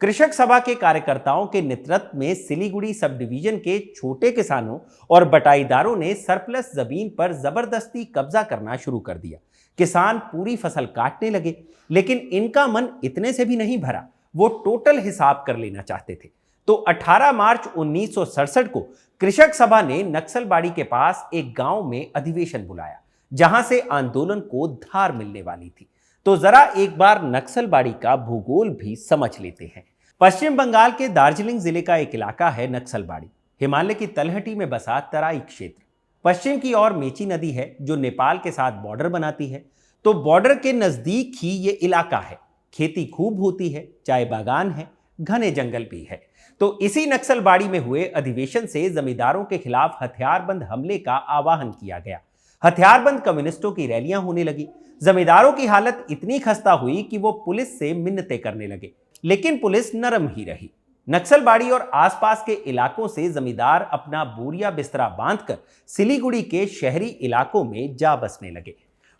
A: कृषक सभा के कार्यकर्ताओं के नेतृत्व में सिलीगुड़ी सब डिवीजन के छोटे किसानों और बटाईदारों ने सरप्लस जमीन पर जबरदस्ती कब्जा करना शुरू कर दिया। किसान पूरी फसल काटने लगे, लेकिन इनका मन इतने से भी नहीं भरा। वो टोटल हिसाब कर लेना चाहते थे। तो 18 मार्च 1967 को कृषक सभा ने नक्सलबाड़ी के पास एक गांव में अधिवेशन बुलाया, जहां से आंदोलन को धार मिलने वाली थी। तो जरा एक बार नक्सलबाड़ी का भूगोल भी समझ लेते हैं। पश्चिम बंगाल के दार्जिलिंग जिले का एक इलाका है नक्सलबाड़ी। हिमालय की तलहटी में बसा तराई क्षेत्र। पश्चिम की ओर मेची नदी है, जो नेपाल के साथ बॉर्डर बनाती है। तो बॉर्डर के नजदीक ही ये इलाका है। खेती खूब होती है, चाय बागान है, घने जंगल भी है। तो इसी नक्सलबाड़ी में हुए अधिवेशन से जमींदारों के खिलाफ हथियारबंद हमले का आह्वान किया गया। हथियारबंद कम्युनिस्टों की रैलियां होने लगी। जमींदारों की हालत इतनी खस्ता हुई कि वो पुलिस से मिन्नतें करने लगे, लेकिन पुलिस नरम ही रही। नक्सलबाड़ी और आसपास के इलाकों से जमींदार अपना बोरिया बिस्तरा बांधकर सिलीगुड़ी के शहरी इलाकों में जा बसने लगे।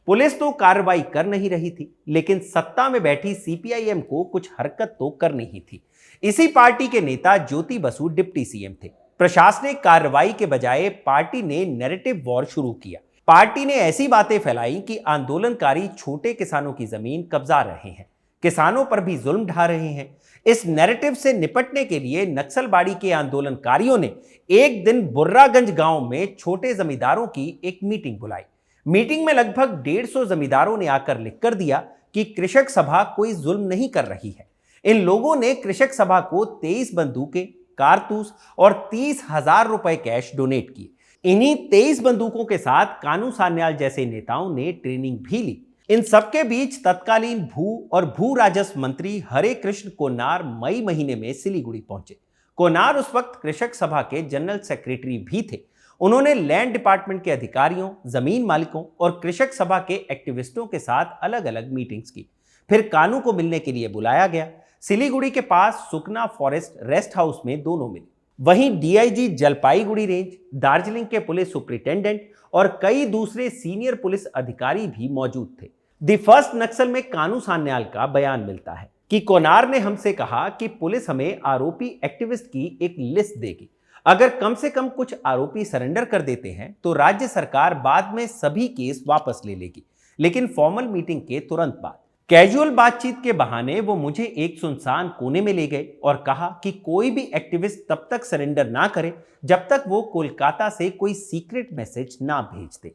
A: पुलिस तो कार्रवाई कर नहीं रही थी, लेकिन सत्ता में बैठी सीपीआईएम को कुछ हरकत तो करनी ही थी। इसी पार्टी के नेता ज्योति बसु डिप्टी सीएम थे। प्रशासनिक कार्रवाई के बजाय पार्टी ने नैरेटिव वॉर शुरू किया। पार्टी ने ऐसी बातें फैलाई कि आंदोलनकारी छोटे किसानों की जमीन कब्जा रहे हैं, किसानों पर भी जुल्म ढा रहे हैं। इस नैरेटिव से निपटने के लिए नक्सलबाड़ी के आंदोलनकारियों ने एक दिन बुर्रागंज गांव में छोटे जमींदारों की एक मीटिंग बुलाई। मीटिंग में लगभग 150 जमींदारों ने आकर लिख कर दिया कि कृषक सभा कोई जुल्म नहीं कर रही है। इन लोगों ने कृषक सभा को 23 बंदूकें, कारतूस और 30,000 रुपए कैश डोनेट किए। इन्हीं 23 बंदूकों के साथ कानू सान्याल जैसे नेताओं ने ट्रेनिंग भी ली। इन सबके बीच तत्कालीन भू राजस्व मंत्री हरे कृष्ण कोनार मई महीने में सिलीगुड़ी पहुंचे। कोनार उस वक्त कृषक सभा के जनरल सेक्रेटरी भी थे। उन्होंने लैंड डिपार्टमेंट के अधिकारियों, जमीन मालिकों और कृषक सभा के एक्टिविस्टों के साथ अलग अलग मीटिंग्स की। फिर कानू को मिलने के लिए बुलाया गया। सिलीगुड़ी के पास सुकना फॉरेस्ट रेस्ट हाउस में दोनों मिले। वहीं डीआईजी जलपाईगुड़ी रेंज, दार्जिलिंग के पुलिस सुपरिटेंडेंट और कई दूसरे सीनियर पुलिस अधिकारी भी मौजूद थे। दी फर्स्ट नक्सल में कानू सान्याल का बयान मिलता है कि कोनार ने हमसे कहा कि पुलिस हमें आरोपी एक्टिविस्ट की एक लिस्ट देगी। अगर कम से कम कुछ आरोपी सरेंडर कर देते हैं तो राज्य सरकार बाद में सभी केस वापस ले लेगी, लेकिन फॉर्मल मीटिंग के तुरंत बाद। कैजुअल बातचीत के बहाने वो मुझे एक सुनसान कोने में ले गए और कहा कि कोई भी एक्टिविस्ट तब तक सरेंडर ना करे जब तक वो कोलकाता से कोई सीक्रेट मैसेज ना भेज दे।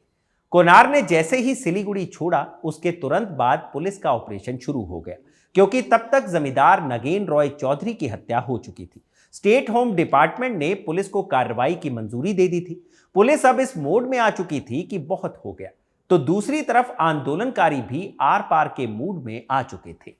A: कोनार ने जैसे ही सिलीगुड़ी छोड़ा उसके तुरंत बाद पुलिस का ऑपरेशन शुरू हो गया, क्योंकि तब तक जमींदार नगेन रॉय चौधरी की हत्या हो चुकी थी। स्टेट होम डिपार्टमेंट ने पुलिस को कार्रवाई की मंजूरी दे दी थी। पुलिस अब इस मोड में आ चुकी थी कि बहुत हो गया, तो दूसरी तरफ आंदोलनकारी भी आर पार के मूड में आ चुके थे।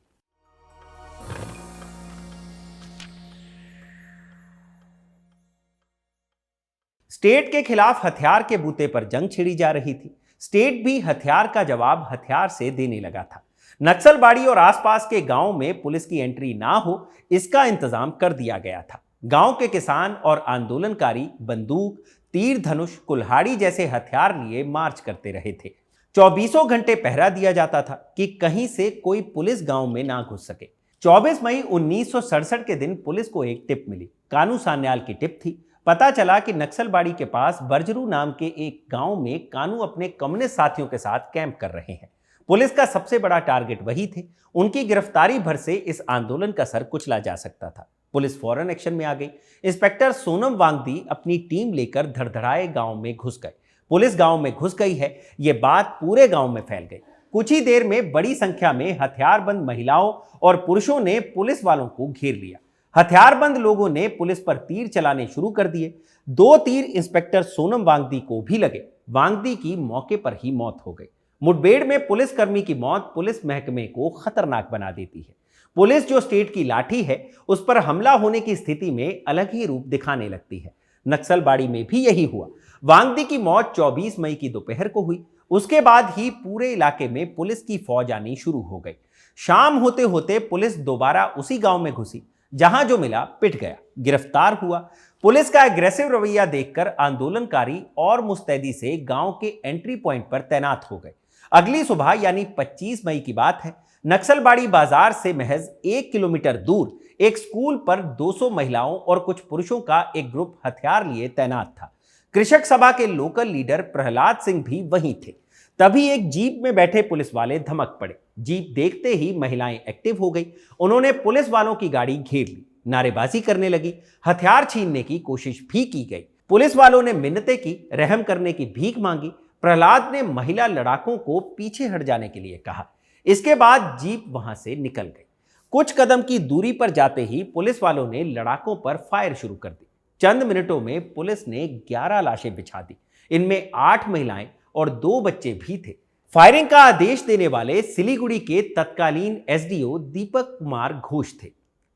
A: स्टेट के खिलाफ हथियार के बूते पर जंग छिड़ी जा रही थी। स्टेट भी हथियार का जवाब हथियार से देने लगा था। नक्सलबाड़ी और आसपास के गांव में पुलिस की एंट्री ना हो, इसका इंतजाम कर दिया गया था। गांव के किसान और आंदोलनकारी बंदूक, तीर धनुष, कुल्हाड़ी जैसे हथियार लिए मार्च करते रहे थे। 24 घंटे पहरा दिया जाता था कि कहीं से कोई पुलिस गांव में ना घुस सके। 24 मई 1967 के दिन पुलिस को एक टिप मिली। कानू सान्याल की टिप थी। पता चला कि नक्सलबाड़ी के पास बर्जरू नाम के एक गांव में कानू अपने कम्युनिस्ट साथियों के साथ कैंप कर रहे हैं। पुलिस का सबसे बड़ा टारगेट वही थे। उनकी गिरफ्तारी भर से इस आंदोलन का सर कुचला जा सकता था। पुलिस फौरन एक्शन में आ गई। इंस्पेक्टर सोनम वांगदी अपनी टीम लेकर धड़धड़ाए गांव में घुस गए। पुलिस गांव में घुस गई है, ये बात पूरे गांव में फैल गई। कुछ ही देर में बड़ी संख्या में हथियारबंद महिलाओं और पुरुषों ने पुलिस वालों को घेर लिया। हथियारबंद लोगों ने पुलिस पर तीर चलाने शुरू कर दिए। 2 तीर इंस्पेक्टर सोनम वांगदी को भी लगे। वांगदी की मौके पर ही मौत हो गई। मुठभेड़ में पुलिसकर्मी की मौत पुलिस महकमे को खतरनाक बना देती है। पुलिस जो स्टेट की लाठी है, उस पर हमला होने की स्थिति में अलग ही रूप दिखाने लगती है। नक्सलबाड़ी में भी यही हुआ। वांगदी की मौत 24 मई की दोपहर को हुई। उसके बाद ही पूरे इलाके में पुलिस की फौज आनी शुरू हो गई। शाम होते होते पुलिस दोबारा उसी गांव में घुसी। जहां जो मिला पिट गया, गिरफ्तार हुआ। पुलिस का एग्रेसिव रवैया देखकर आंदोलनकारी और मुस्तैदी से गांव के एंट्री पॉइंट पर तैनात हो गए। अगली सुबह यानी 25 मई की बात है, नक्सलबाड़ी बाजार से महज 1 किलोमीटर दूर एक स्कूल पर 200 महिलाओं और कुछ पुरुषों का एक ग्रुप हथियार लिए तैनात था। कृषक सभा के लोकल लीडर प्रहलाद सिंह भी वहीं थे। तभी एक जीप में बैठे पुलिस वाले धमक पड़े। जीप देखते ही महिलाएं एक्टिव हो गई। उन्होंने पुलिस वालों की गाड़ी घेर ली, नारेबाजी करने लगी। हथियार छीनने की कोशिश भी की गई। पुलिस वालों ने मिन्नतें की, रहम करने की भीख मांगी। प्रहलाद ने महिला लड़ाकों को पीछे हट जाने के लिए कहा। इसके बाद जीप वहां से निकल गई। कुछ कदम की दूरी पर जाते ही पुलिस वालों ने लड़ाकों पर फायर शुरू कर दी। चंद मिनटों में पुलिस ने 11 लाशें बिछा दी। इनमें 8 महिलाएं और 2 बच्चे भी थे। फायरिंग का आदेश देने वाले सिलीगुड़ी के तत्कालीन एसडीओ दीपक कुमार घोष थे।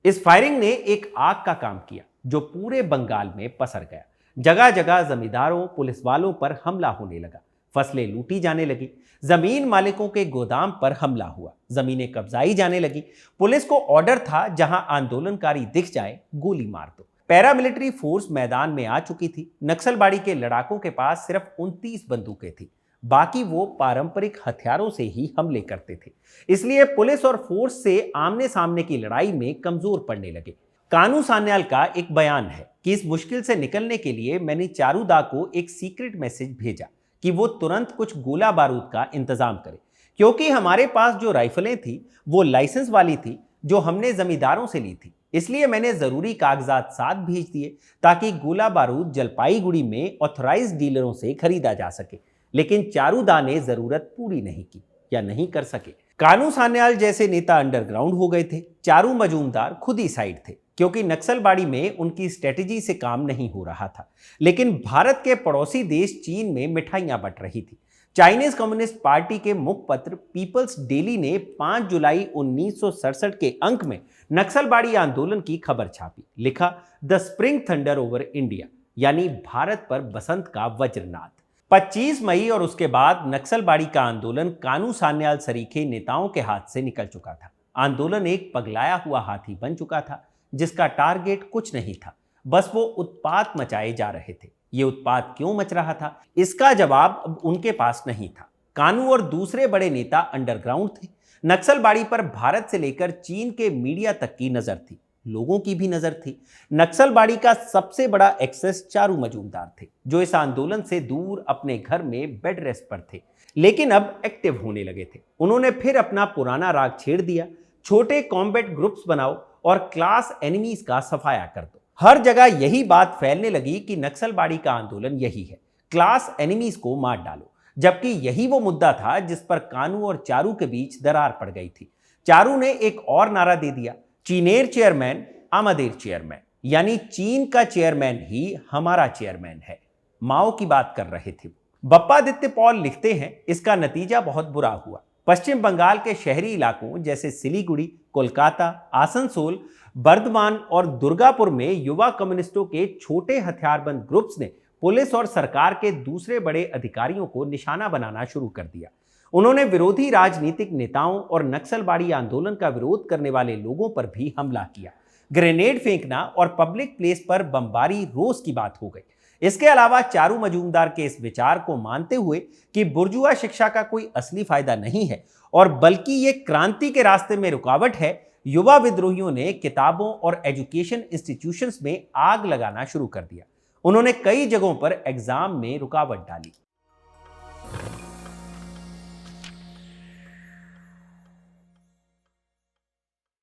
A: इस फायरिंग ने एक आग का काम किया जो पूरे बंगाल में पसर गया। जगह जगह जमींदारों, पुलिस वालों पर हमला होने लगा। फसलें लूटी जाने लगी। जमीन मालिकों के गोदाम पर हमला हुआ। जमीनें कब्जाई जाने लगी। पुलिस को ऑर्डर था, जहां आंदोलनकारी दिख जाए गोली मार दो। पैरामिलिट्री फोर्स मैदान में आ चुकी थी। नक्सलबाड़ी के लड़ाकों के पास सिर्फ 29 बंदूकें थी। बाकी वो पारंपरिक हथियारों से ही हमले करते थे। इसलिए पुलिस और फोर्स से आमने सामने की लड़ाई में कमजोर पड़ने लगे। कानू सान्याल का एक बयान है कि इस मुश्किल से निकलने के लिए मैंने चारूदा को एक सीक्रेट मैसेज भेजा कि वो तुरंत कुछ गोला बारूद का इंतजाम करे, क्योंकि हमारे पास जो राइफलें थी वो लाइसेंस वाली थी जो हमने जमींदारों से ली थी। इसलिए मैंने जरूरी कागजात साथ भेज दिए ताकि गोला बारूद जलपाईगुड़ी में ऑथराइज्ड डीलरों से खरीदा जा सके। लेकिन चारूदा ने जरूरत पूरी नहीं की या नहीं कर सके। कानू सान्याल जैसे नेता अंडरग्राउंड हो गए थे। चारू मजूमदार खुद ही साइड थे, क्योंकि नक्सलबाड़ी में उनकी स्ट्रेटेजी से काम नहीं हो रहा था। लेकिन भारत के पड़ोसी देश चीन में मिठाइयां बंट रही थी। चाइनीज कम्युनिस्ट पार्टी के मुखपत्र पीपल्स डेली ने 5 जुलाई 1967 के अंक में नक्सलबाड़ी आंदोलन की खबर छापी। लिखा, the spring thunder over India, यानी भारत पर बसंत का वज्रनाद। 25 मई और उसके बाद नक्सलबाड़ी का आंदोलन कानू सान्याल सरीखे नेताओं के हाथ से निकल चुका था। आंदोलन एक पगलाया हुआ हाथी बन चुका था, जिसका टारगेट कुछ नहीं था, बस वो उत्पात मचाए जा रहे थे। ये उत्पात क्यों मच रहा था, इसका जवाब अब उनके पास नहीं था। कानू और दूसरे बड़े नेता अंडरग्राउंड थे। नक्सलबाड़ी पर भारत से लेकर चीन के मीडिया तक की नजर थी, लोगों की भी नजर थी। नक्सलबाड़ी का सबसे बड़ा एक्सेस चारू मजूमदार थे, जो इस आंदोलन से दूर अपने घर में बेड रेस्ट पर थे, लेकिन अब एक्टिव होने लगे थे। उन्होंने फिर अपना पुराना राग छेड़ दिया, छोटे कॉम्बैट ग्रुप्स बनाओ और क्लास एनिमीज का सफाया कर दो। हर जगह यही बात फैलने लगी कि नक्सलबाड़ी का आंदोलन यही है, क्लास एनिमीज को मार डालो, जबकि यही वो मुद्दा था जिस पर कानू और चारू के बीच दरार पड़ गई थी। चारू ने एक और नारा दे दिया, चीनेर चेयरमैन आमादेर चेयरमैन, यानी चीन का चेयरमैन ही हमारा चेयरमैन है। माओ की बात कर रहे थे। बप्पादित्य पॉल लिखते हैं, इसका नतीजा बहुत बुरा हुआ। पश्चिम बंगाल के शहरी इलाकों जैसे सिलीगुड़ी, कोलकाता, आसनसोल, बर्धमान और दुर्गापुर में युवा कम्युनिस्टों के छोटे हथियारबंद ग्रुप्स ने पुलिस और सरकार के दूसरे बड़े अधिकारियों को निशाना बनाना शुरू कर दिया। उन्होंने विरोधी राजनीतिक नेताओं और नक्सलबाड़ी आंदोलन का विरोध करने वाले लोगों पर भी हमला किया। ग्रेनेड फेंकना और पब्लिक प्लेस पर बमबारी रोज की बात हो गई। इसके अलावा चारू मजूमदार के इस विचार को मानते हुए कि बुर्जुआ शिक्षा का कोई असली फायदा नहीं है और बल्कि ये क्रांति के रास्ते में रुकावट है, युवा विद्रोहियों ने किताबों और एजुकेशन इंस्टीट्यूशंस में आग लगाना शुरू कर दिया। उन्होंने कई जगहों पर एग्जाम में रुकावट डाली।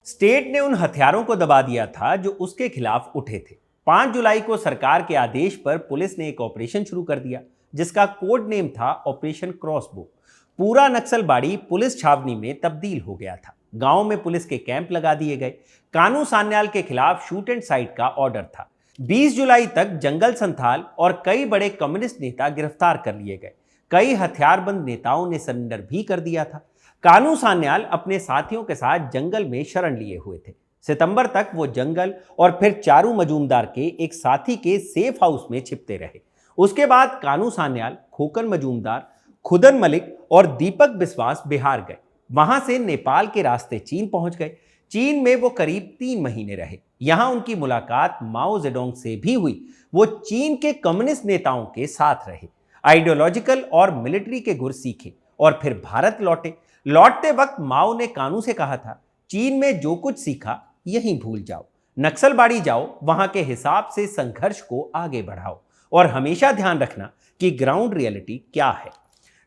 A: स्टेट ने उन हथियारों को दबा दिया था जो उसके खिलाफ उठे थे। 5 जुलाई को सरकार के आदेश पर पुलिस ने एक ऑपरेशन शुरू कर दिया, जिसका कोड नेम था ऑपरेशन क्रॉसबो। पूरा नक्सलबाड़ी पुलिस छावनी में तब्दील हो गया था। गांव में पुलिस के कैंप लगा दिए गए। कानू सान्याल के खिलाफ शूट एंड साइट का ऑर्डर था। 20 जुलाई तक जंगल संथाल और कई बड़े कम्युनिस्ट नेता गिरफ्तार कर लिए गए। कई हथियारबंद नेताओं ने सरेंडर भी कर दिया था। कानू सान्याल अपने साथियों के साथ जंगल में शरण लिए हुए थे। सितंबर तक वो जंगल और फिर चारू मजूमदार के एक साथी के सेफ हाउस में छिपते रहे। उसके बाद कानू सान्याल, खोकन मजूमदार, खुदन मलिक और दीपक बिस्वास बिहार गए। वहां से नेपाल के रास्ते चीन पहुंच गए। चीन में वो करीब 3 महीने रहे। यहां उनकी मुलाकात माओ जेडोंग से भी हुई। वो चीन के कम्युनिस्ट नेताओं के साथ रहे, आइडियोलॉजिकल और मिलिट्री के गुर सीखे और फिर भारत लौटे। लौटते वक्त माओ ने कानू से कहा था, चीन में जो कुछ सीखा यहीं भूल जाओ, नक्सलबाड़ी जाओ, वहां के हिसाब से संघर्ष को आगे बढ़ाओ और हमेशा ध्यान रखना कि ग्राउंड रियलिटी क्या है।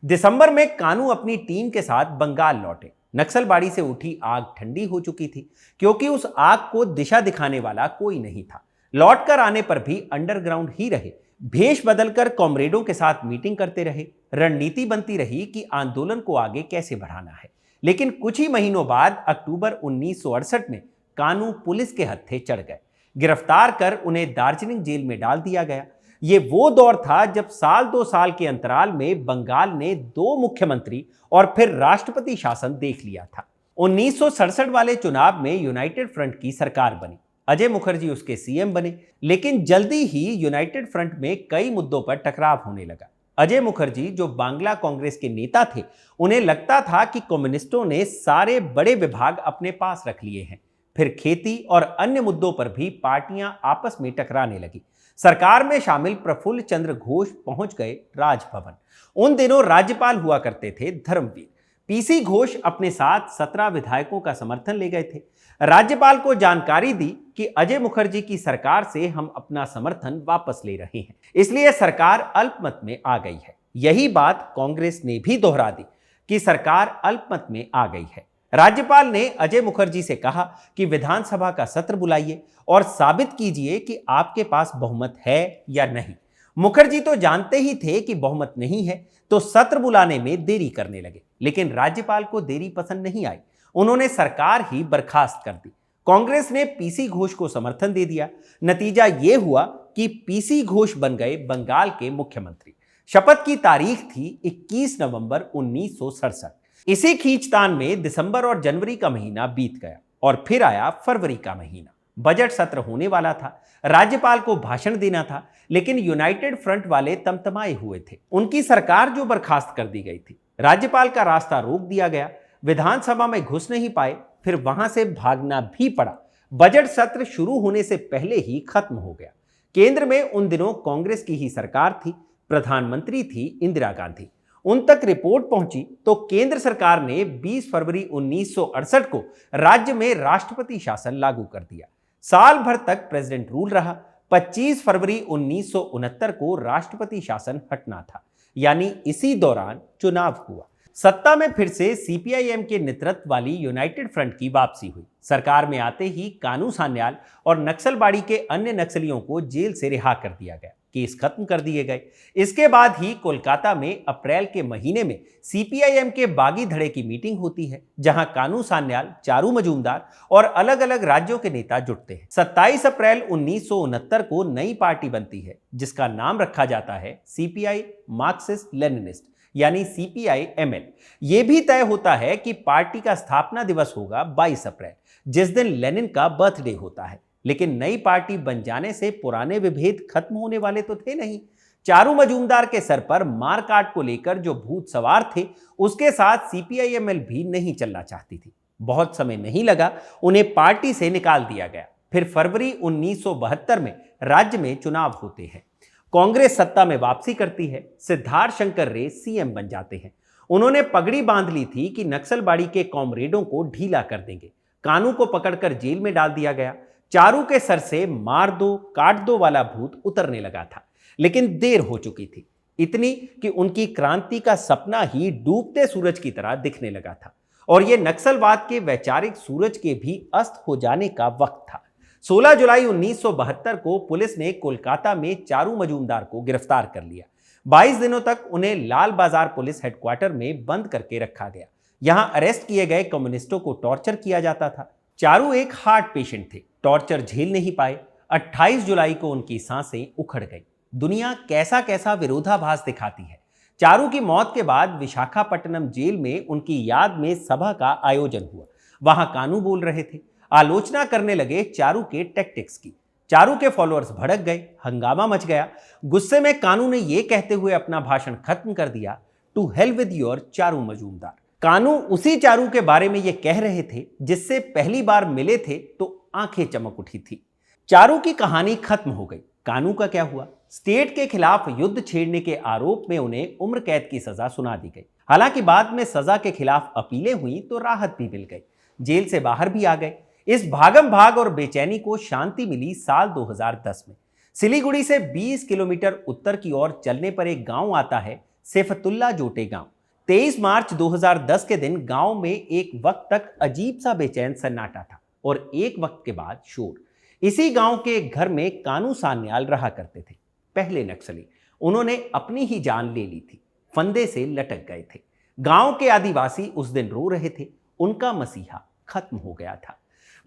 A: दिसंबर में कानू अपनी टीम के साथ बंगाल लौटे। नक्सलबाड़ी से उठी आग ठंडी हो चुकी थी, क्योंकि उस आग को दिशा दिखाने वाला कोई नहीं था। लौटकर आने पर भी अंडरग्राउंड ही रहे, भेष बदलकर कॉमरेडों के साथ मीटिंग करते रहे। रणनीति बनती रही कि आंदोलन को आगे कैसे बढ़ाना है। लेकिन कुछ ही महीनों बाद अक्टूबर 1968 में कानू पुलिस के हत्थे चढ़ गए। गिरफ्तार कर उन्हें दार्जिलिंग जेल में डाल दिया गया। ये वो दौर था जब साल 2 साल के अंतराल में बंगाल ने 2 मुख्यमंत्री और फिर राष्ट्रपति शासन देख लिया था। 1967 वाले चुनाव में यूनाइटेड फ्रंट की सरकार बनी। अजय मुखर्जी उसके सीएम बने, लेकिन जल्दी ही यूनाइटेड फ्रंट में कई मुद्दों पर टकराव होने लगा। अजय मुखर्जी, जो बांग्ला कांग्रेस के नेता थे, उन्हें लगता था कि कम्युनिस्टों ने सारे बड़े विभाग अपने पास रख लिए हैं। फिर खेती और अन्य मुद्दों पर भी पार्टियां आपस में टकराने लगी। सरकार में शामिल प्रफुल्ल चंद्र घोष पहुंच गए राजभवन। उन दिनों राज्यपाल हुआ करते थे धर्मवीर। पीसी घोष अपने साथ 17 विधायकों का समर्थन ले गए थे। राज्यपाल को जानकारी दी कि अजय मुखर्जी की सरकार से हम अपना समर्थन वापस ले रहे हैं, इसलिए सरकार अल्पमत में आ गई है। यही बात कांग्रेस ने भी दोहरा दी कि सरकार अल्पमत में आ गई है। राज्यपाल ने अजय मुखर्जी से कहा कि विधानसभा का सत्र बुलाइए और साबित कीजिए कि आपके पास बहुमत है या नहीं। मुखर्जी तो जानते ही थे कि बहुमत नहीं है, तो सत्र बुलाने में देरी करने लगे। लेकिन राज्यपाल को देरी पसंद नहीं आई। उन्होंने सरकार ही बर्खास्त कर दी। कांग्रेस ने पीसी घोष को समर्थन दे दिया। नतीजा यह हुआ कि पीसी घोष बन गए बंगाल के मुख्यमंत्री। शपथ की तारीख थी 21 नवंबर 1967। इसी खींचतान में दिसंबर और जनवरी का महीना बीत गया और फिर आया फरवरी का महीना। बजट सत्र होने वाला था, राज्यपाल को भाषण देना था, लेकिन यूनाइटेड फ्रंट वाले तमतमाए हुए थे। उनकी सरकार जो बर्खास्त कर दी गई थी, राज्यपाल का रास्ता रोक दिया गया। विधानसभा में घुस नहीं पाए, फिर वहां से भागना भी पड़ा। बजट सत्र शुरू होने से पहले ही खत्म हो गया। केंद्र में उन दिनों कांग्रेस की ही सरकार थी। प्रधानमंत्री थी इंदिरा गांधी। उन तक रिपोर्ट पहुंची तो केंद्र सरकार ने 20 फरवरी 1968 को राज्य में राष्ट्रपति शासन लागू कर दिया। साल भर तक प्रेसिडेंट रूल रहा। 25 फरवरी 1969 को राष्ट्रपति शासन हटना था, यानी इसी दौरान चुनाव हुआ। सत्ता में फिर से सीपीआईएम के नेतृत्व वाली यूनाइटेड फ्रंट की वापसी हुई। सरकार में आते ही कानू सान्याल और नक्सलबाड़ी के अन्य नक्सलियों को जेल से रिहा कर दिया गया, केस खत्म कर दिए गए। इसके बाद ही कोलकाता में अप्रैल के महीने में सीपीआईएम के बागी धड़े की मीटिंग होती है, जहां कानू सान्याल, चारू मजूमदार और अलग अलग राज्यों के नेता जुटते हैं। 27 अप्रैल 1969 को नई पार्टी बनती है, जिसका नाम रखा जाता है सीपीआई मार्क्सिस्ट लेनिनिस्ट, यानी सीपीआई-एमएल। यह भी तय होता है कि पार्टी का स्थापना दिवस होगा 22 अप्रैल, जिस दिन लेनिन का बर्थडे होता है। लेकिन नई पार्टी बन जाने से पुराने विभेद खत्म होने वाले तो थे नहीं। चारू मजूमदार के सर पर मारकाट को लेकर जो भूत सवार थे, उसके साथ सीपीआई-एमएल भी नहीं चलना चाहती थी। बहुत समय नहीं लगा, उन्हें पार्टी से निकाल दिया गया। फिर फरवरी 1972 में राज्य में चुनाव होते हैं। कांग्रेस सत्ता में वापसी करती है। सिद्धार्थ शंकर रे सीएम बन जाते हैं। उन्होंने पगड़ी बांध ली थी कि नक्सलबाड़ी के कॉमरेडों को ढीला कर देंगे। कानू को पकड़कर जेल में डाल दिया गया। चारू के सर से मार दो काट दो वाला भूत उतरने लगा था, लेकिन देर हो चुकी थी, इतनी कि उनकी क्रांति का सपना ही डूबते सूरज की तरह दिखने लगा था और यह नक्सलवाद के वैचारिक सूरज के भी अस्त हो जाने का वक्त था। 16 जुलाई 1972 को पुलिस ने कोलकाता में चारू मजूमदार को गिरफ्तार कर लिया। 22 दिनों तक उन्हें लाल बाजार पुलिस हेडक्वार्टर में बंद करके रखा गया। यहां अरेस्ट किए गए कम्युनिस्टों को टॉर्चर किया जाता था। चारू एक हार्ट पेशेंट थे, टॉर्चर झेल नहीं पाए। 28 जुलाई को उनकी सांसें उखड़ गई। दुनिया कैसा कैसा विरोधाभास दिखाती है। चारू की मौत के बाद विशाखापट्टनम जेल में उनकी याद में सभा का आयोजन हुआ। वहां कानू बोल रहे थे, आलोचना करने लगे चारू के टैक्टिक्स की। चारू के फॉलोअर्स भड़क गए, हंगामा मच गया। गुस्से में कानू ने यह कहते हुए अपना भाषण खत्म कर दिया, to hell with your Charu Majumdar. Kanu उसी चारू के बारे में यह कह रहे थे जिससे पहली बार मिले थे तो आंखें चमक उठी थी। चारू की कहानी खत्म हो गई। कानू का क्या हुआ? स्टेट के खिलाफ युद्ध छेड़ने के आरोप में उन्हें उम्र कैद की सजा सुना दी गई। हालांकि बाद में सजा के खिलाफ अपीलें हुई तो राहत भी मिल गई, जेल से बाहर भी आ गए। इस भागम भाग और बेचैनी को शांति मिली साल 2010 में। सिलीगुड़ी से 20 किलोमीटर उत्तर की ओर चलने पर एक गांव आता है, सेफतुल्ला जोटे गांव। 23 मार्च 2010 के दिन गांव में एक वक्त तक अजीब सा बेचैन सन्नाटा था और एक वक्त के बाद शोर। इसी गांव के एक घर में कानू सान्याल रहा करते थे, पहले नक्सली। उन्होंने अपनी ही जान ले ली थी, फंदे से लटक गए थे। गांव के आदिवासी उस दिन रो रहे थे, उनका मसीहा खत्म हो गया था।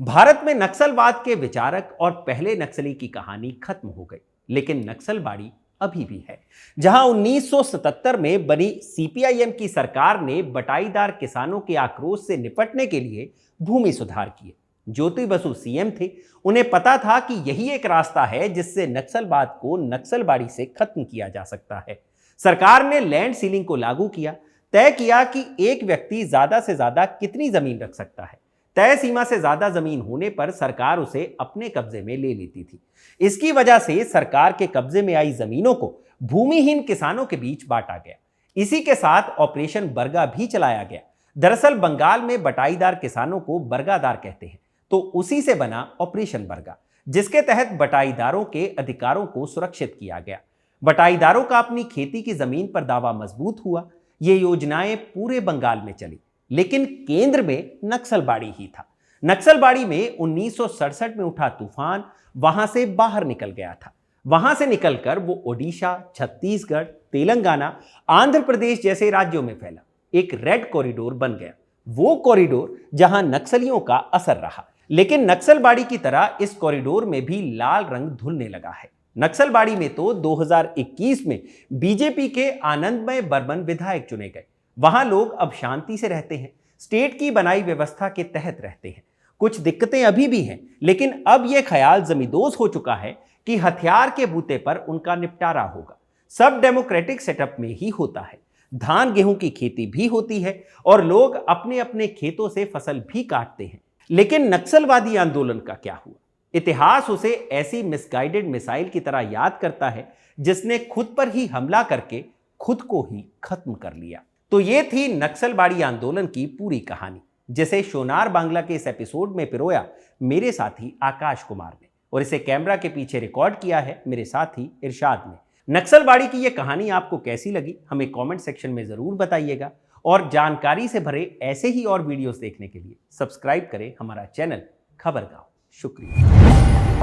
A: भारत में नक्सलवाद के विचारक और पहले नक्सली की कहानी खत्म हो गई, लेकिन नक्सलबाड़ी अभी भी है। जहां 1977 में बनी सीपीआईएम की सरकार ने बटाईदार किसानों के आक्रोश से निपटने के लिए भूमि सुधार किए। ज्योति बसु सीएम थे, उन्हें पता था कि यही एक रास्ता है जिससे नक्सलवाद को नक्सलबाड़ी से खत्म किया जा सकता है। सरकार ने लैंड सीलिंग को लागू किया, तय किया कि एक व्यक्ति ज्यादा से ज्यादा कितनी जमीन रख सकता है। तय सीमा से ज्यादा जमीन होने पर सरकार उसे अपने कब्जे में ले लेती थी। इसकी वजह से सरकार के कब्जे में आई जमीनों को भूमिहीन किसानों के बीच बांटा गया। इसी के साथ ऑपरेशन बरगा भी चलाया गया। दरअसल बंगाल में बटाईदार किसानों को बरगादार कहते हैं, तो उसी से बना ऑपरेशन बरगा, जिसके तहत बटाईदारों के अधिकारों को सुरक्षित किया गया। बटाईदारों का अपनी खेती की जमीन पर दावा मजबूत हुआ। ये योजनाएं पूरे बंगाल में चली, लेकिन केंद्र में नक्सलबाड़ी ही था। नक्सलबाड़ी में 1967 में उठा तूफान वहां से बाहर निकल गया था। वहां से निकलकर वो ओडिशा, छत्तीसगढ़, तेलंगाना, आंध्र प्रदेश जैसे राज्यों में फैला। एक रेड कॉरिडोर बन गया, वो कॉरिडोर जहां नक्सलियों का असर रहा। लेकिन नक्सलबाड़ी की तरह इस कॉरिडोर में भी लाल रंग धुलने लगा है। नक्सलबाड़ी में तो 2021 में बीजेपी के आनंदमय बर्मन विधायक चुने गए। वहां लोग अब शांति से रहते हैं, स्टेट की बनाई व्यवस्था के तहत रहते हैं। कुछ दिक्कतें अभी भी हैं, लेकिन अब यह ख्याल जमींदोज हो चुका है कि हथियार के बूते पर उनका निपटारा होगा। सब डेमोक्रेटिक सेटअप में ही होता है। धान गेहूं की खेती भी होती है और लोग अपने अपने खेतों से फसल भी काटते हैं। लेकिन नक्सलवादी आंदोलन का क्या हुआ? इतिहास उसे ऐसी मिसगाइडेड मिसाइल की तरह याद करता है जिसने खुद पर ही हमला करके खुद को ही खत्म कर लिया। तो ये थी नक्सलबाड़ी आंदोलन की पूरी कहानी, जिसे सोनार बांग्ला के इस एपिसोड में पिरोया मेरे साथी आकाश कुमार ने, और इसे कैमरा के पीछे रिकॉर्ड किया है मेरे साथी इरशाद ने। नक्सलबाड़ी की यह कहानी आपको कैसी लगी हमें कमेंट सेक्शन में जरूर बताइएगा, और जानकारी से भरे ऐसे ही और वीडियोस देखने के लिए सब्सक्राइब करें हमारा चैनल खबरगांव। शुक्रिया।